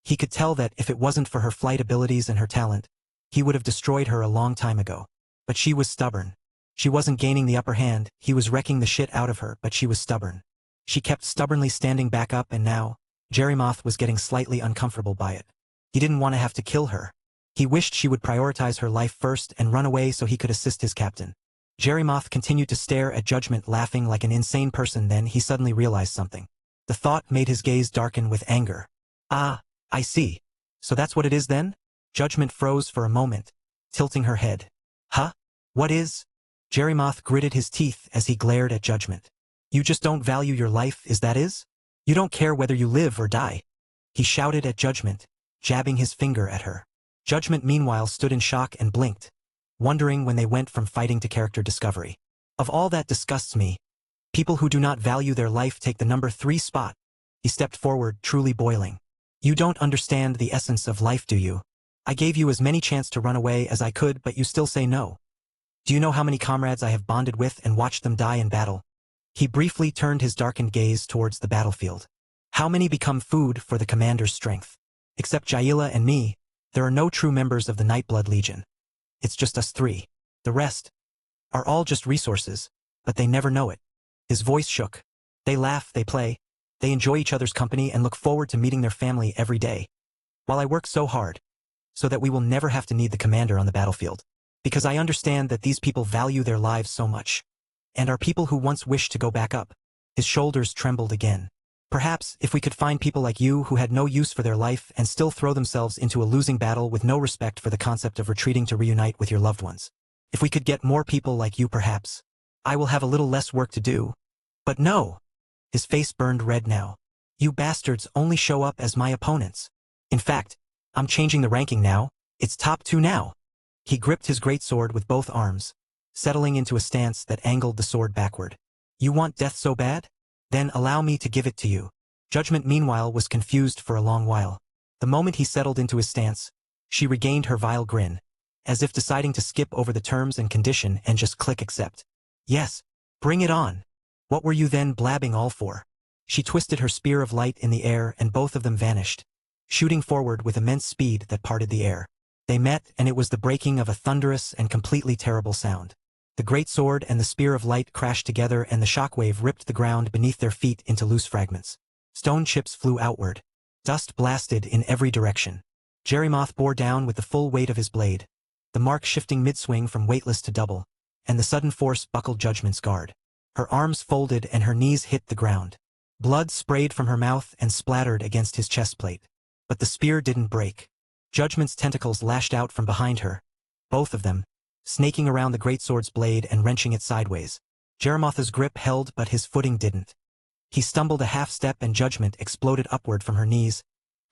Speaker 1: He could tell that if it wasn't for her flight abilities and her talent, he would have destroyed her a long time ago. But she was stubborn. She wasn't gaining the upper hand, he was wrecking the shit out of her, but she was stubborn. She kept stubbornly standing back up, and now, Jerimoth was getting slightly uncomfortable by it. He didn't want to have to kill her. He wished she would prioritize her life first and run away so he could assist his captain. Jerimoth continued to stare at Judgment, laughing like an insane person. Then he suddenly realized something. The thought made his gaze darken with anger. "Ah, I see. So that's what it is then? Judgment froze for a moment, tilting her head. Huh? What is? Jerimoth gritted his teeth as he glared at Judgment. You just don't value your life, is that is? You don't care whether you live or die. He shouted at Judgment, jabbing his finger at her. Judgment meanwhile stood in shock and blinked, wondering when they went from fighting to character discovery. Of all that disgusts me, people who do not value their life take the number 3 spot. He stepped forward, truly boiling. You don't understand the essence of life, do you? I gave you as many chances to run away as I could, but you still say no. Do you know how many comrades I have bonded with and watched them die in battle? He briefly turned his darkened gaze towards the battlefield. How many become food for the commander's strength? Except Jaila and me, there are no true members of the Nightblood Legion. It's just us 3. The rest are all just resources, but they never know it. His voice shook. They laugh, they play, they enjoy each other's company and look forward to meeting their family every day. While I work so hard, so that we will never have to need the commander on the battlefield. Because I understand that these people value their lives so much. And are people who once wished to go back up. His shoulders trembled again. Perhaps, if we could find people like you who had no use for their life and still throw themselves into a losing battle with no respect for the concept of retreating to reunite with your loved ones. If we could get more people like you perhaps, I will have a little less work to do. But no! His face burned red now. You bastards only show up as my opponents. In fact, I'm changing the ranking now. It's top 2 now. He gripped his greatsword with both arms, settling into a stance that angled the sword backward. You want death so bad? Then allow me to give it to you. Judgment meanwhile was confused for a long while. The moment he settled into his stance, she regained her vile grin, as if deciding to skip over the terms and condition and just click accept. Yes, bring it on. What were you then blabbing all for? She twisted her spear of light in the air and both of them vanished, shooting forward with immense speed that parted the air. They met and it was the breaking of a thunderous and completely terrible sound. The great sword and the spear of light crashed together and the shockwave ripped the ground beneath their feet into loose fragments. Stone chips flew outward. Dust blasted in every direction. Jerimoth bore down with the full weight of his blade, the mark shifting mid-swing from weightless to double, and the sudden force buckled Judgment's guard. Her arms folded and her knees hit the ground. Blood sprayed from her mouth and splattered against his chest plate. But the spear didn't break. Judgment's tentacles lashed out from behind her, both of them, snaking around the greatsword's blade and wrenching it sideways. Jerimoth's grip held but his footing didn't. He stumbled a half-step and Judgment exploded upward from her knees,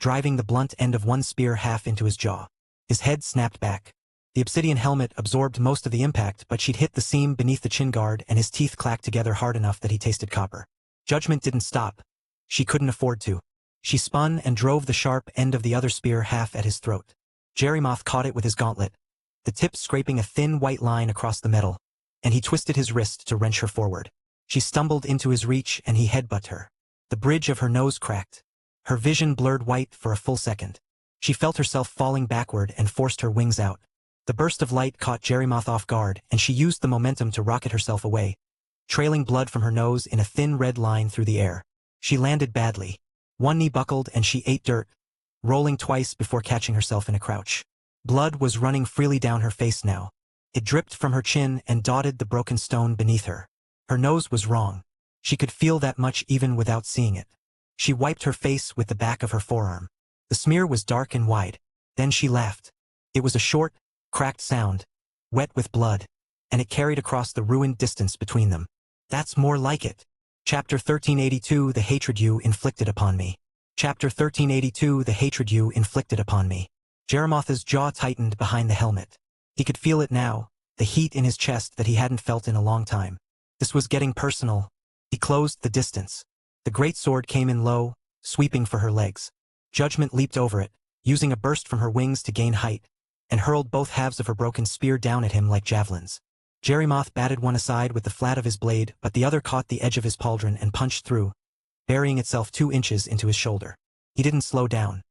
Speaker 1: driving the blunt end of one spear half into his jaw. His head snapped back. The obsidian helmet absorbed most of the impact, but she'd hit the seam beneath the chin guard and his teeth clacked together hard enough that he tasted copper. Judgment didn't stop. She couldn't afford to. She spun and drove the sharp end of the other spear half at his throat. Jerimoth caught it with his gauntlet, the tip scraping a thin white line across the metal, and he twisted his wrist to wrench her forward. She stumbled into his reach and he headbutted her. The bridge of her nose cracked. Her vision blurred white for a full second. She felt herself falling backward and forced her wings out. The burst of light caught Jerimoth off guard and she used the momentum to rocket herself away, trailing blood from her nose in a thin red line through the air. She landed badly. One knee buckled and she ate dirt, rolling twice before catching herself in a crouch. Blood was running freely down her face now. It dripped from her chin and dotted the broken stone beneath her. Her nose was wrong. She could feel that much even without seeing it. She wiped her face with the back of her forearm. The smear was dark and wide. Then she laughed. It was a short, cracked sound, wet with blood, and it carried across the ruined distance between them. That's more like it. Chapter 1382 The Hatred You Inflicted Upon Me. Chapter 1382 The Hatred You Inflicted Upon Me. Jerimoth's jaw tightened behind the helmet. He could feel it now, the heat in his chest that he hadn't felt in a long time. This was getting personal. He closed the distance. The great sword came in low, sweeping for her legs. Judgment leaped over it, using a burst from her wings to gain height, and hurled both halves of her broken spear down at him like javelins. Jerimoth batted one aside with the flat of his blade, but the other caught the edge of his pauldron and punched through, burying itself 2 inches into his shoulder. He didn't slow down.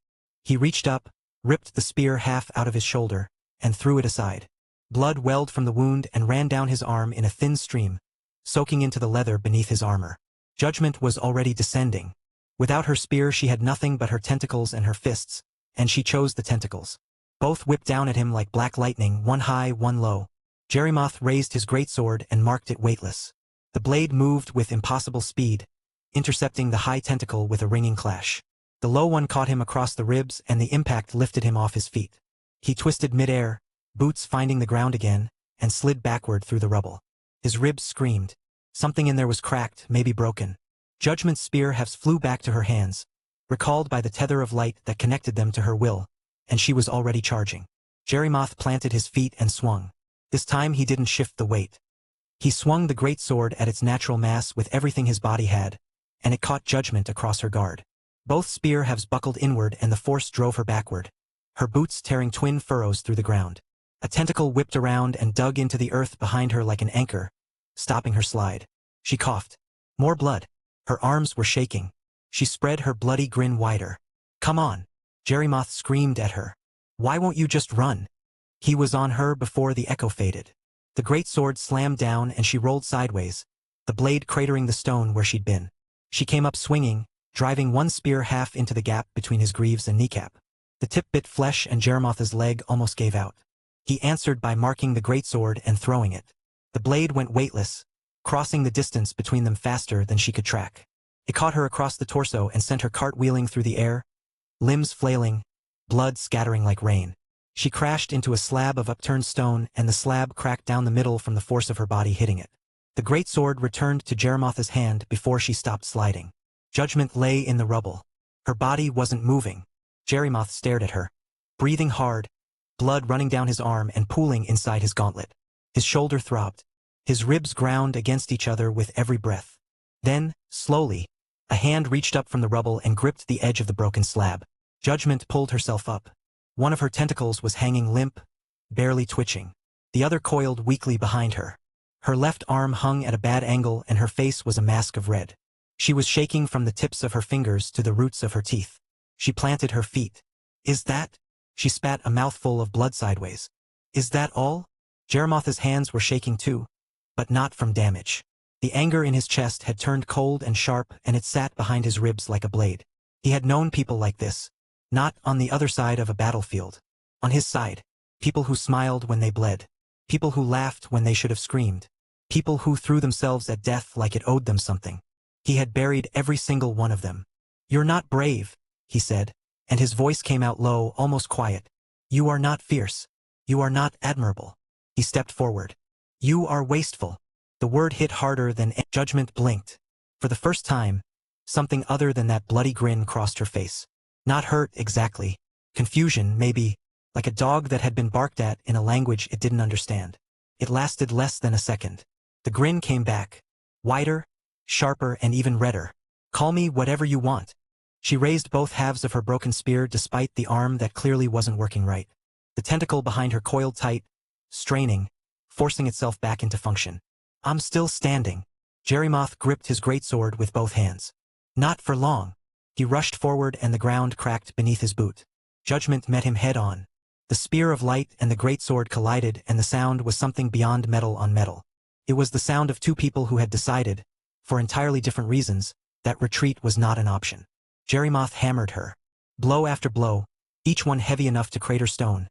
Speaker 1: He reached up, ripped the spear half out of his shoulder, and threw it aside. Blood welled from the wound and ran down his arm in a thin stream, soaking into the leather beneath his armor. Judgment was already descending. Without her spear she had nothing but her tentacles and her fists, and she chose the tentacles. Both whipped down at him like black lightning, one high, one low. Jerimoth raised his greatsword and marked it weightless. The blade moved with impossible speed, intercepting the high tentacle with a ringing clash. The low one caught him across the ribs and the impact lifted him off his feet. He twisted mid-air, boots finding the ground again, and slid backward through the rubble. His ribs screamed. Something in there was cracked, maybe broken. Judgment's spear halves flew back to her hands, recalled by the tether of light that connected them to her will, and she was already charging. Jerimoth planted his feet and swung. This time he didn't shift the weight. He swung the great sword at its natural mass with everything his body had, and it caught Judgment across her guard. Both spear halves buckled inward and the force drove her backward, her boots tearing twin furrows through the ground. A tentacle whipped around and dug into the earth behind her like an anchor, stopping her slide. She coughed. More blood. Her arms were shaking. She spread her bloody grin wider. Come on. Jerimoth screamed at her. Why won't you just run? He was on her before the echo faded. The great sword slammed down and she rolled sideways, the blade cratering the stone where she'd been. She came up swinging, driving one spear half into the gap between his greaves and kneecap. The tip bit flesh and Jerimoth's leg almost gave out. He answered by marking the greatsword and throwing it. The blade went weightless, crossing the distance between them faster than she could track. It caught her across the torso and sent her cartwheeling through the air, limbs flailing, blood scattering like rain. She crashed into a slab of upturned stone and the slab cracked down the middle from the force of her body hitting it. The greatsword returned to Jerimoth's hand before she stopped sliding. Judgment lay in the rubble. Her body wasn't moving. Jerimoth stared at her, breathing hard, blood running down his arm and pooling inside his gauntlet. His shoulder throbbed. His ribs ground against each other with every breath. Then, slowly, a hand reached up from the rubble and gripped the edge of the broken slab. Judgment pulled herself up. One of her tentacles was hanging limp, barely twitching. The other coiled weakly behind her. Her left arm hung at a bad angle and her face was a mask of red. She was shaking from the tips of her fingers to the roots of her teeth. She planted her feet. Is that? She spat a mouthful of blood sideways. Is that all? Jerimoth's hands were shaking too, but not from damage. The anger in his chest had turned cold and sharp and it sat behind his ribs like a blade. He had known people like this. Not on the other side of a battlefield. On his side. People who smiled when they bled. People who laughed when they should have screamed. People who threw themselves at death like it owed them something. He had buried every single one of them. You're not brave, he said, and his voice came out low, almost quiet. You are not fierce. You are not admirable. He stepped forward. You are wasteful. The word hit harder than Judgment blinked. For the first time, something other than that bloody grin crossed her face. Not hurt exactly. Confusion, maybe, like a dog that had been barked at in a language it didn't understand. It lasted less than a second. The grin came back. Wider, sharper, and even redder. Call me whatever you want. She raised both halves of her broken spear despite the arm that clearly wasn't working right. The tentacle behind her coiled tight, straining, forcing itself back into function. I'm still standing. Jerimoth gripped his greatsword with both hands. Not for long. He rushed forward and the ground cracked beneath his boot. Judgment met him head on. The spear of light and the greatsword collided and the sound was something beyond metal on metal. It was the sound of two people who had decided, for entirely different reasons, that retreat was not an option. Jerimoth hammered her. Blow after blow, each one heavy enough to crater stone.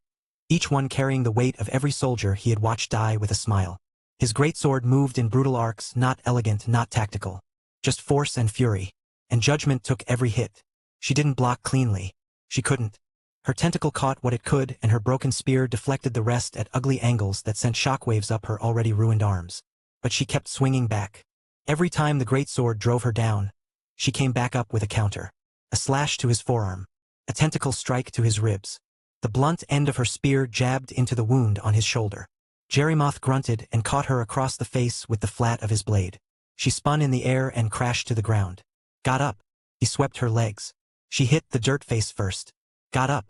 Speaker 1: Each one carrying the weight of every soldier he had watched die with a smile. His greatsword moved in brutal arcs, not elegant, not tactical. Just force and fury. And Judgment took every hit. She didn't block cleanly. She couldn't. Her tentacle caught what it could and her broken spear deflected the rest at ugly angles that sent shockwaves up her already ruined arms. But she kept swinging back. Every time the greatsword drove her down, she came back up with a counter. A slash to his forearm. A tentacle strike to his ribs. The blunt end of her spear jabbed into the wound on his shoulder. Jerimoth grunted and caught her across the face with the flat of his blade. She spun in the air and crashed to the ground. Got up. He swept her legs. She hit the dirt face first. Got up.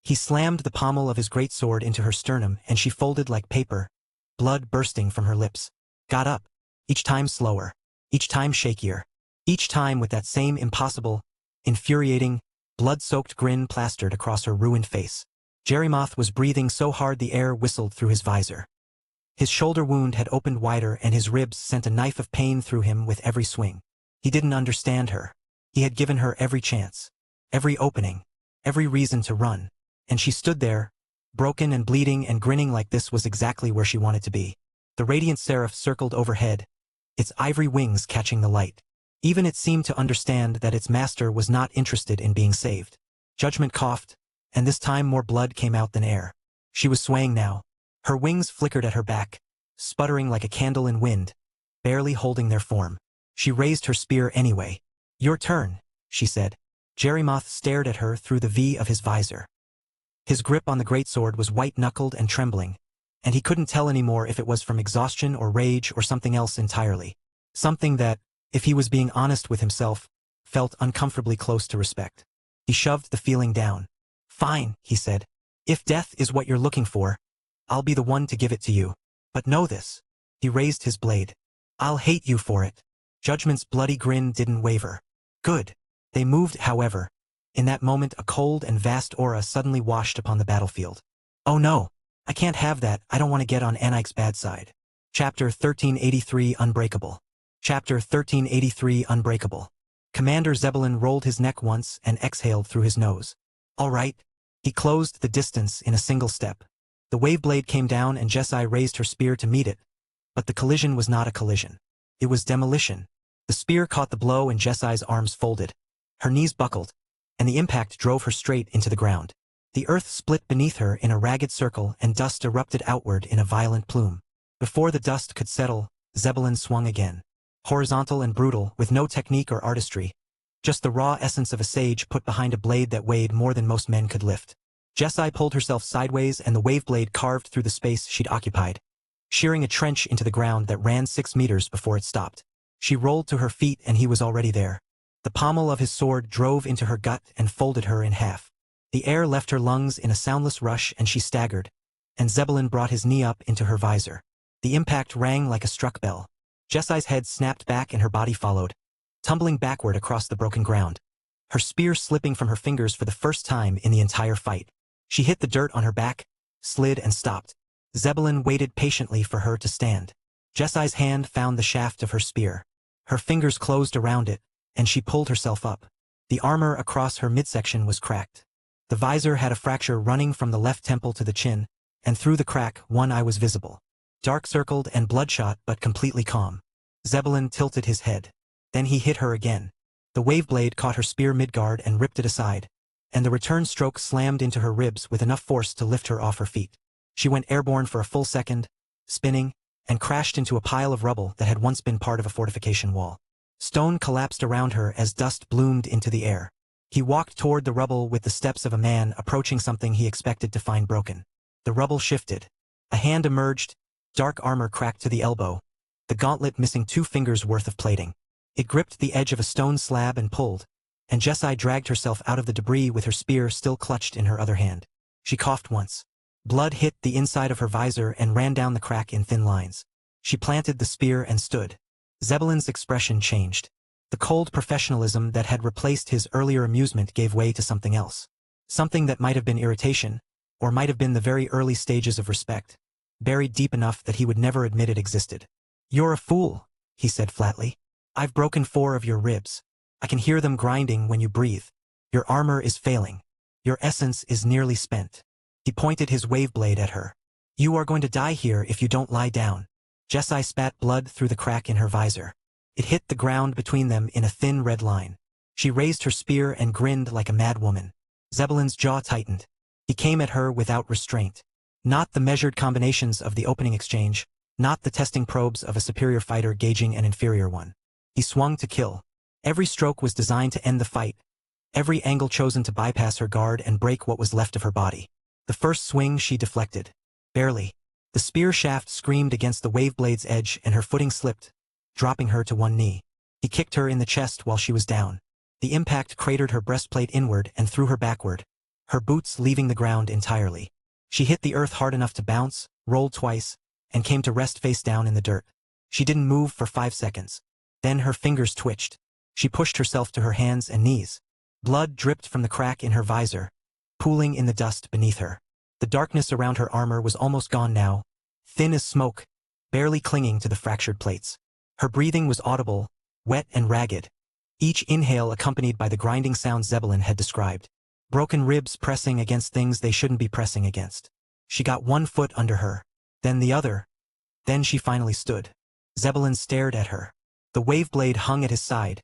Speaker 1: He slammed the pommel of his greatsword into her sternum and she folded like paper, blood bursting from her lips. Got up. Each time slower. Each time shakier. Each time with that same impossible, infuriating, blood-soaked grin plastered across her ruined face. Jerimoth was breathing so hard the air whistled through his visor. His shoulder wound had opened wider and his ribs sent a knife of pain through him with every swing. He didn't understand her. He had given her every chance, every opening, every reason to run. And she stood there, broken and bleeding and grinning like this was exactly where she wanted to be. The radiant seraph circled overhead, its ivory wings catching the light. Even it seemed to understand that its master was not interested in being saved. Judgment coughed, and this time more blood came out than air. She was swaying now. Her wings flickered at her back, sputtering like a candle in wind, barely holding their form. She raised her spear anyway. "Your turn," she said. Jerimoth stared at her through the V of his visor. His grip on the greatsword was white-knuckled and trembling, and he couldn't tell anymore if it was from exhaustion or rage or something else entirely. Something that, if he was being honest with himself, felt uncomfortably close to respect. He shoved the feeling down. "Fine," he said. "If death is what you're looking for, I'll be the one to give it to you. But know this." He raised his blade. "I'll hate you for it." Judgment's bloody grin didn't waver. "Good." They moved, however. In that moment a cold and vast aura suddenly washed upon the battlefield. "Oh no! I can't have that. I don't want to get on Anaik's bad side." Chapter 1383 Unbreakable. Chapter 1383 Unbreakable. Commander Zebulon rolled his neck once and exhaled through his nose. "All right." He closed the distance in a single step. The wave blade came down and Jesai raised her spear to meet it. But the collision was not a collision. It was demolition. The spear caught the blow and Jesai's arms folded. Her knees buckled, and the impact drove her straight into the ground. The earth split beneath her in a ragged circle and dust erupted outward in a violent plume. Before the dust could settle, Zebulon swung again. Horizontal and brutal, with no technique or artistry. Just the raw essence of a sage put behind a blade that weighed more than most men could lift. Jesai pulled herself sideways and the wave blade carved through the space she'd occupied, shearing a trench into the ground that ran 6 meters before it stopped. She rolled to her feet and he was already there. The pommel of his sword drove into her gut and folded her in half. The air left her lungs in a soundless rush and she staggered, and Zebulon brought his knee up into her visor. The impact rang like a struck bell. Jesai's head snapped back and her body followed, tumbling backward across the broken ground, her spear slipping from her fingers for the first time in the entire fight. She hit the dirt on her back, slid and stopped. Zebulon waited patiently for her to stand. Jesai's hand found the shaft of her spear. Her fingers closed around it, and she pulled herself up. The armor across her midsection was cracked. The visor had a fracture running from the left temple to the chin, and through the crack one eye was visible. Dark-circled and bloodshot but completely calm. Zebulon tilted his head. Then he hit her again. The wave blade caught her spear midguard and ripped it aside, and the return stroke slammed into her ribs with enough force to lift her off her feet. She went airborne for a full second, spinning, and crashed into a pile of rubble that had once been part of a fortification wall. Stone collapsed around her as dust bloomed into the air. He walked toward the rubble with the steps of a man approaching something he expected to find broken. The rubble shifted. A hand emerged, dark armor cracked to the elbow, the gauntlet missing 2 fingers worth of plating. It gripped the edge of a stone slab and pulled, and Jesai dragged herself out of the debris with her spear still clutched in her other hand. She coughed once. Blood hit the inside of her visor and ran down the crack in thin lines. She planted the spear and stood. Zebulon's expression changed. The cold professionalism that had replaced his earlier amusement gave way to something else. Something that might have been irritation, or might have been the very early stages of respect, buried deep enough that he would never admit it existed. "You're a fool," he said flatly. "I've broken 4 of your ribs. I can hear them grinding when you breathe. Your armor is failing. Your essence is nearly spent." He pointed his wave blade at her. "You are going to die here if you don't lie down." Jesai spat blood through the crack in her visor. It hit the ground between them in a thin red line. She raised her spear and grinned like a mad woman. Zebulon's jaw tightened. He came at her without restraint. Not the measured combinations of the opening exchange, not the testing probes of a superior fighter gauging an inferior one. He swung to kill. Every stroke was designed to end the fight. Every angle chosen to bypass her guard and break what was left of her body. The first swing she deflected. Barely. The spear shaft screamed against the wave blade's edge and her footing slipped, dropping her to one knee. He kicked her in the chest while she was down. The impact cratered her breastplate inward and threw her backward, her boots leaving the ground entirely. She hit the earth hard enough to bounce, rolled twice, and came to rest face down in the dirt. She didn't move for 5 seconds. Then her fingers twitched. She pushed herself to her hands and knees. Blood dripped from the crack in her visor, pooling in the dust beneath her. The darkness around her armor was almost gone now, thin as smoke, barely clinging to the fractured plates. Her breathing was audible, wet and ragged, each inhale accompanied by the grinding sound Zebulon had described. Broken ribs pressing against things they shouldn't be pressing against. She got one foot under her, then the other. Then she finally stood. Zebulon stared at her. The wave blade hung at his side,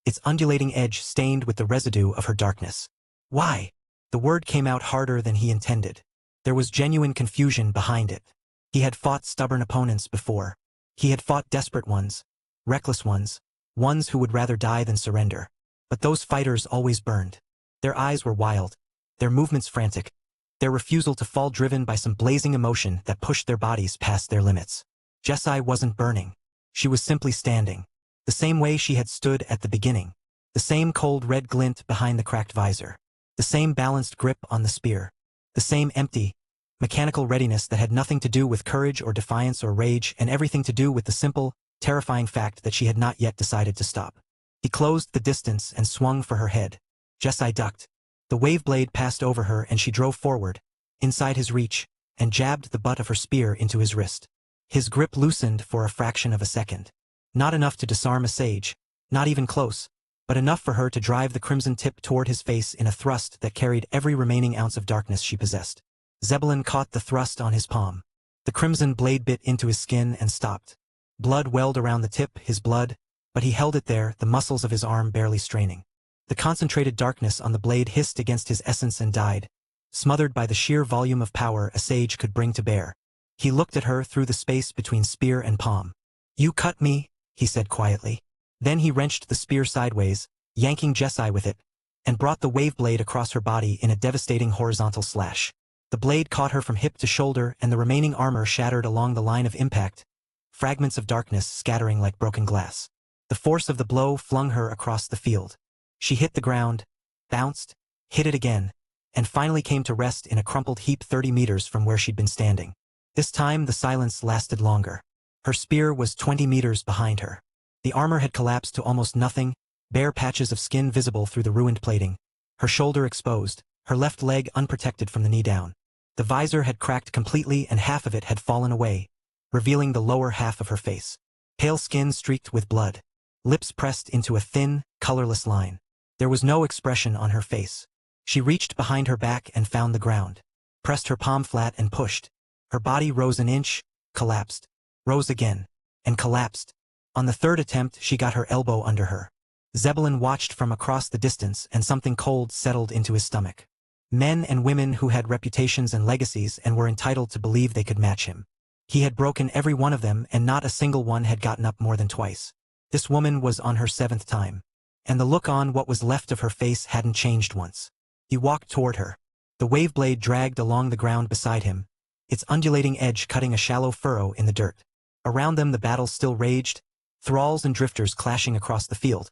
Speaker 1: its undulating edge stained with the residue of her darkness. Why? The word came out harder than he intended. There was genuine confusion behind it. He had fought stubborn opponents before. He had fought desperate ones, reckless ones who would rather die than surrender. But those fighters always burned. Their eyes were wild, their movements frantic, their refusal to fall driven by some blazing emotion that pushed their bodies past their limits. Jessie wasn't burning. She was simply standing. The same way she had stood at the beginning. The same cold red glint behind the cracked visor. The same balanced grip on the spear. The same empty, mechanical readiness that had nothing to do with courage or defiance or rage and everything to do with the simple, terrifying fact that she had not yet decided to stop. He closed the distance and swung for her head. Jessie ducked. The wave blade passed over her and she drove forward, inside his reach, and jabbed the butt of her spear into his wrist. His grip loosened for a fraction of a second. Not enough to disarm a sage, not even close, but enough for her to drive the crimson tip toward his face in a thrust that carried every remaining ounce of darkness she possessed. Zebulon caught the thrust on his palm. The crimson blade bit into his skin and stopped. Blood welled around the tip, his blood, but he held it there, the muscles of his arm barely straining. The concentrated darkness on the blade hissed against his essence and died, smothered by the sheer volume of power a sage could bring to bear. He looked at her through the space between spear and palm. "You cut me," he said quietly. Then he wrenched the spear sideways, yanking Jessie with it, and brought the wave blade across her body in a devastating horizontal slash. The blade caught her from hip to shoulder and the remaining armor shattered along the line of impact, fragments of darkness scattering like broken glass. The force of the blow flung her across the field. She hit the ground, bounced, hit it again, and finally came to rest in a crumpled heap 30 meters from where she'd been standing. This time the silence lasted longer. Her spear was 20 meters behind her. The armor had collapsed to almost nothing, bare patches of skin visible through the ruined plating. Her shoulder exposed, her left leg unprotected from the knee down. The visor had cracked completely and half of it had fallen away, revealing the lower half of her face. Pale skin streaked with blood. Lips pressed into a thin, colorless line. There was no expression on her face. She reached behind her back and found the ground. Pressed her palm flat and pushed. Her body rose an inch, collapsed. Rose again. And collapsed. On the third attempt she got her elbow under her. Zebulon watched from across the distance and something cold settled into his stomach. Men and women who had reputations and legacies and were entitled to believe they could match him. He had broken every one of them and not a single one had gotten up more than twice. This woman was on her 7th time. And the look on what was left of her face hadn't changed once. He walked toward her. The wave blade dragged along the ground beside him, its undulating edge cutting a shallow furrow in the dirt. Around them the battle still raged, thralls and drifters clashing across the field.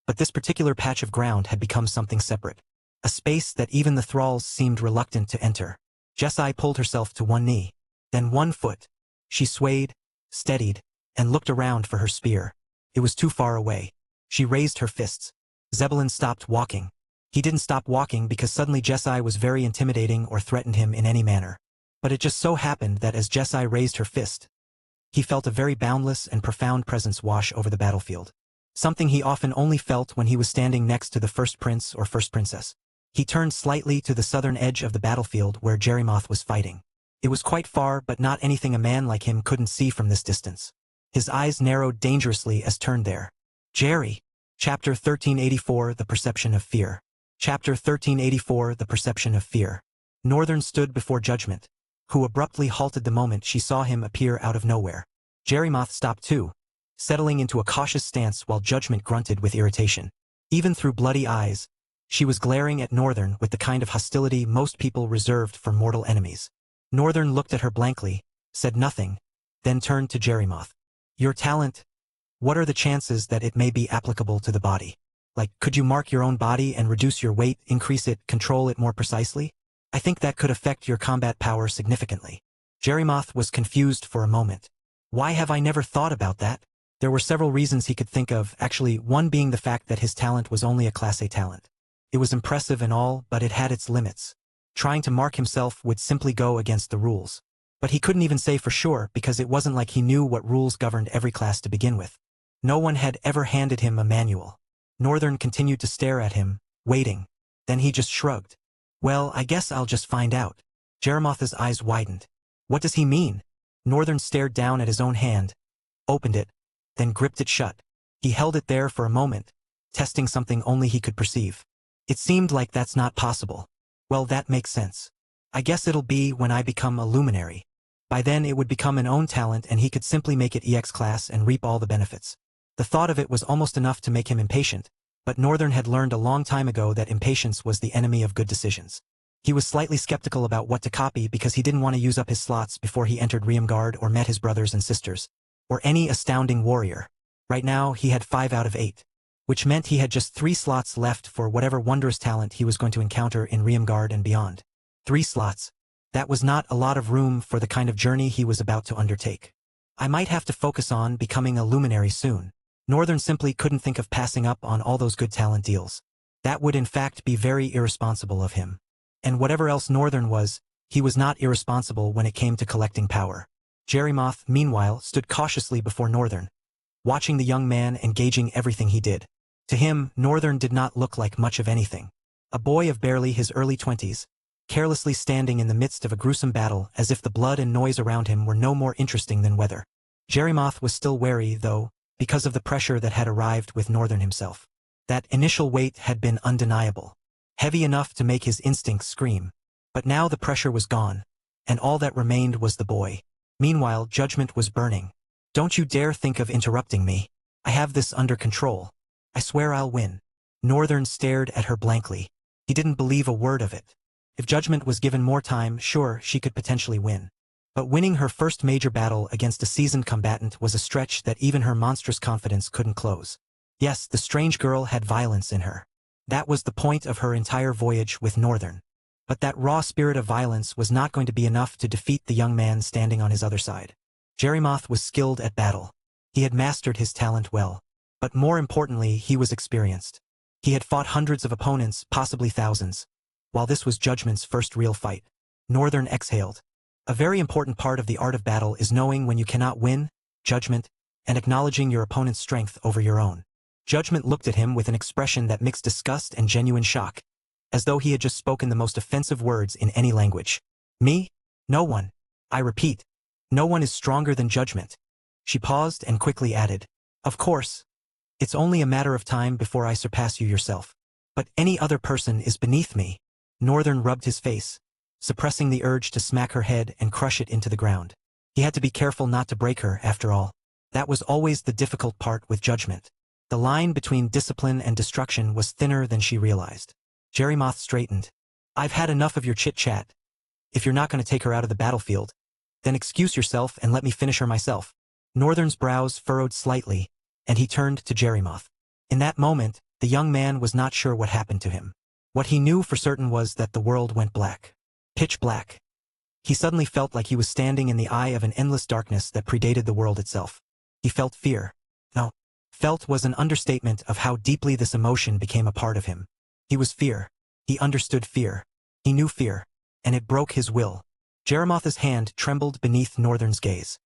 Speaker 1: But this particular patch of ground had become something separate. A space that even the thralls seemed reluctant to enter. Jessie pulled herself to one knee, then one foot. She swayed, steadied, and looked around for her spear. It was too far away. She raised her fists. Zebulon stopped walking. He didn't stop walking because suddenly Jessie was very intimidating or threatened him in any manner. But it just so happened that as Jessie raised her fist, he felt a very boundless and profound presence wash over the battlefield. Something he often only felt when he was standing next to the first prince or first princess. He turned slightly to the southern edge of the battlefield where Jerimoth was fighting. It was quite far but not anything a man like him couldn't see from this distance. His eyes narrowed dangerously as turned there. Jerry. Chapter 1384 The Perception of Fear. Chapter 1384 The Perception of Fear. Northern stood before Judgment, who abruptly halted the moment she saw him appear out of nowhere. Jerimoth stopped too, settling into a cautious stance while Judgment grunted with irritation. Even through bloody eyes, she was glaring at Northern with the kind of hostility most people reserved for mortal enemies. Northern looked at her blankly, said nothing, then turned to Jerimoth. Your talent, what are the chances that it may be applicable to the body? Like, could you mark your own body and reduce your weight, increase it, control it more precisely? I think that could affect your combat power significantly. Jerimoth was confused for a moment. Why have I never thought about that? There were several reasons he could think of, actually one being the fact that his talent was only a Class A talent. It was impressive and all, but it had its limits. Trying to mark himself would simply go against the rules. But he couldn't even say for sure because it wasn't like he knew what rules governed every class to begin with. No one had ever handed him a manual. Northern continued to stare at him, waiting. Then he just shrugged. Well, I guess I'll just find out. Jerimoth's eyes widened. What does he mean? Northern stared down at his own hand, opened it, then gripped it shut. He held it there for a moment, testing something only he could perceive. It seemed like that's not possible. Well, that makes sense. I guess it'll be when I become a luminary. By then it would become an own talent and he could simply make it EX class and reap all the benefits. The thought of it was almost enough to make him impatient, but Northern had learned a long time ago that impatience was the enemy of good decisions. He was slightly skeptical about what to copy because he didn't want to use up his slots before he entered Realmguard or met his brothers and sisters, or any astounding warrior. Right now he had 5 out of 8, which meant he had just 3 slots left for whatever wondrous talent he was going to encounter in Realmguard and beyond. 3 slots. That was not a lot of room for the kind of journey he was about to undertake. I might have to focus on becoming a luminary soon. Northern simply couldn't think of passing up on all those good talent deals. That would in fact be very irresponsible of him. And whatever else Northern was, he was not irresponsible when it came to collecting power. Jerimoth, meanwhile, stood cautiously before Northern, watching the young man and gauging everything he did. To him, Northern did not look like much of anything. A boy of barely his early 20s, carelessly standing in the midst of a gruesome battle as if the blood and noise around him were no more interesting than weather. Jerimoth was still wary, though, because of the pressure that had arrived with Northern himself. That initial weight had been undeniable, heavy enough to make his instincts scream. But now the pressure was gone, and all that remained was the boy. Meanwhile, judgment was burning. Don't you dare think of interrupting me. I have this under control. I swear I'll win. Northern stared at her blankly. He didn't believe a word of it. If judgment was given more time, sure, she could potentially win. But winning her first major battle against a seasoned combatant was a stretch that even her monstrous confidence couldn't close. Yes, the strange girl had violence in her. That was the point of her entire voyage with Northern. But that raw spirit of violence was not going to be enough to defeat the young man standing on his other side. Jerimoth was skilled at battle. He had mastered his talent well. But more importantly, he was experienced. He had fought hundreds of opponents, possibly thousands. While this was Judgment's first real fight, Northern exhaled. A very important part of the art of battle is knowing when you cannot win, Judgment, and acknowledging your opponent's strength over your own. Judgment looked at him with an expression that mixed disgust and genuine shock, as though he had just spoken the most offensive words in any language. Me? No one. I repeat, no one is stronger than Judgment. She paused and quickly added, of course. It's only a matter of time before I surpass you yourself. But any other person is beneath me. Northern rubbed his face, suppressing the urge to smack her head and crush it into the ground. He had to be careful not to break her, after all. That was always the difficult part with Judgment. The line between discipline and destruction was thinner than she realized. Jerimoth straightened. I've had enough of your chit-chat. If you're not going to take her out of the battlefield, then excuse yourself and let me finish her myself. Northern's brows furrowed slightly, and he turned to Jerimoth. In that moment, the young man was not sure what happened to him. What he knew for certain was that the world went black. Pitch black. He suddenly felt like he was standing in the eye of an endless darkness that predated the world itself. He felt fear. No, felt was an understatement of how deeply this emotion became a part of him. He was fear. He understood fear. He knew fear, and it broke his will. Jerimoth's hand trembled beneath Northern's gaze.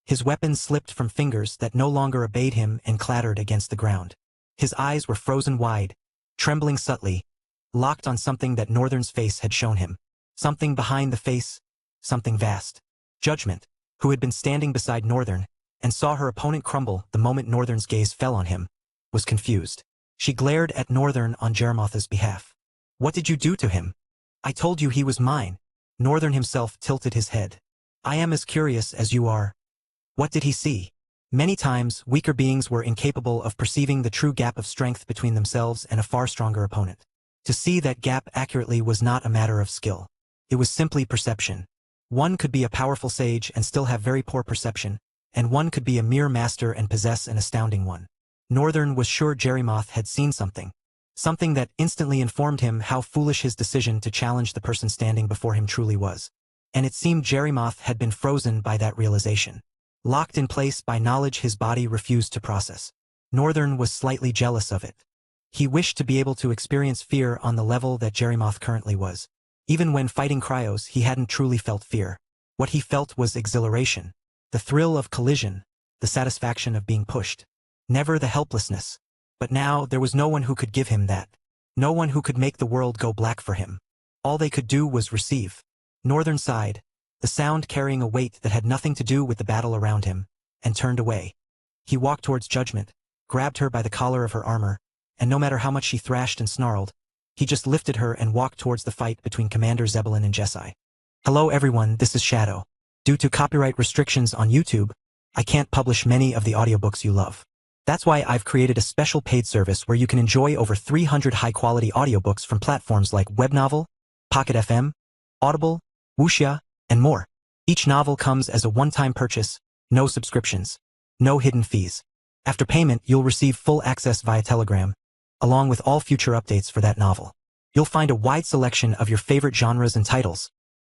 Speaker 1: His weapon slipped from fingers that no longer obeyed him and clattered against the ground. His eyes were frozen wide, trembling subtly, locked on something that Northern's face had shown him. Something behind the face, something vast. Judgment, who had been standing beside Northern, and saw her opponent crumble the moment Northern's gaze fell on him, was confused. She glared at Northern on Jerimoth's behalf. What did you do to him? I told you he was mine. Northern himself tilted his head. I am as curious as you are. What did he see? Many times, weaker beings were incapable of perceiving the true gap of strength between themselves and a far stronger opponent. To see that gap accurately was not a matter of skill. It was simply perception. One could be a powerful sage and still have very poor perception, and one could be a mere master and possess an astounding one. Northern was sure Jerimoth had seen something. Something that instantly informed him how foolish his decision to challenge the person standing before him truly was. And it seemed Jerimoth had been frozen by that realization. Locked in place by knowledge his body refused to process. Northern was slightly jealous of it. He wished to be able to experience fear on the level that Jerimoth currently was. Even when fighting cryos, he hadn't truly felt fear. What he felt was exhilaration. The thrill of collision. The satisfaction of being pushed. Never the helplessness. But now, there was no one who could give him that. No one who could make the world go black for him. All they could do was receive. Northern sighed, the sound carrying a weight that had nothing to do with the battle around him, and turned away. He walked towards Judgment, grabbed her by the collar of her armor, and no matter how much she thrashed and snarled, he just lifted her and walked towards the fight between Commander Zebulon and Jesai. Hello everyone, this is Shadow. Due to copyright restrictions on YouTube, I can't publish many of the audiobooks you love. That's why I've created a special paid service where you can enjoy over 300 high-quality audiobooks from platforms like Webnovel, Pocket FM, Audible, Wuxia, and more. Each novel comes as a one-time purchase, no subscriptions, no hidden fees. After payment, you'll receive full access via Telegram, along with all future updates for that novel. You'll find a wide selection of your favorite genres and titles,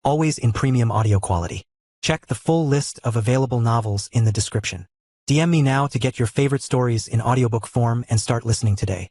Speaker 1: always in premium audio quality. Check the full list of available novels in the description. DM me now to get your favorite stories in audiobook form and start listening today.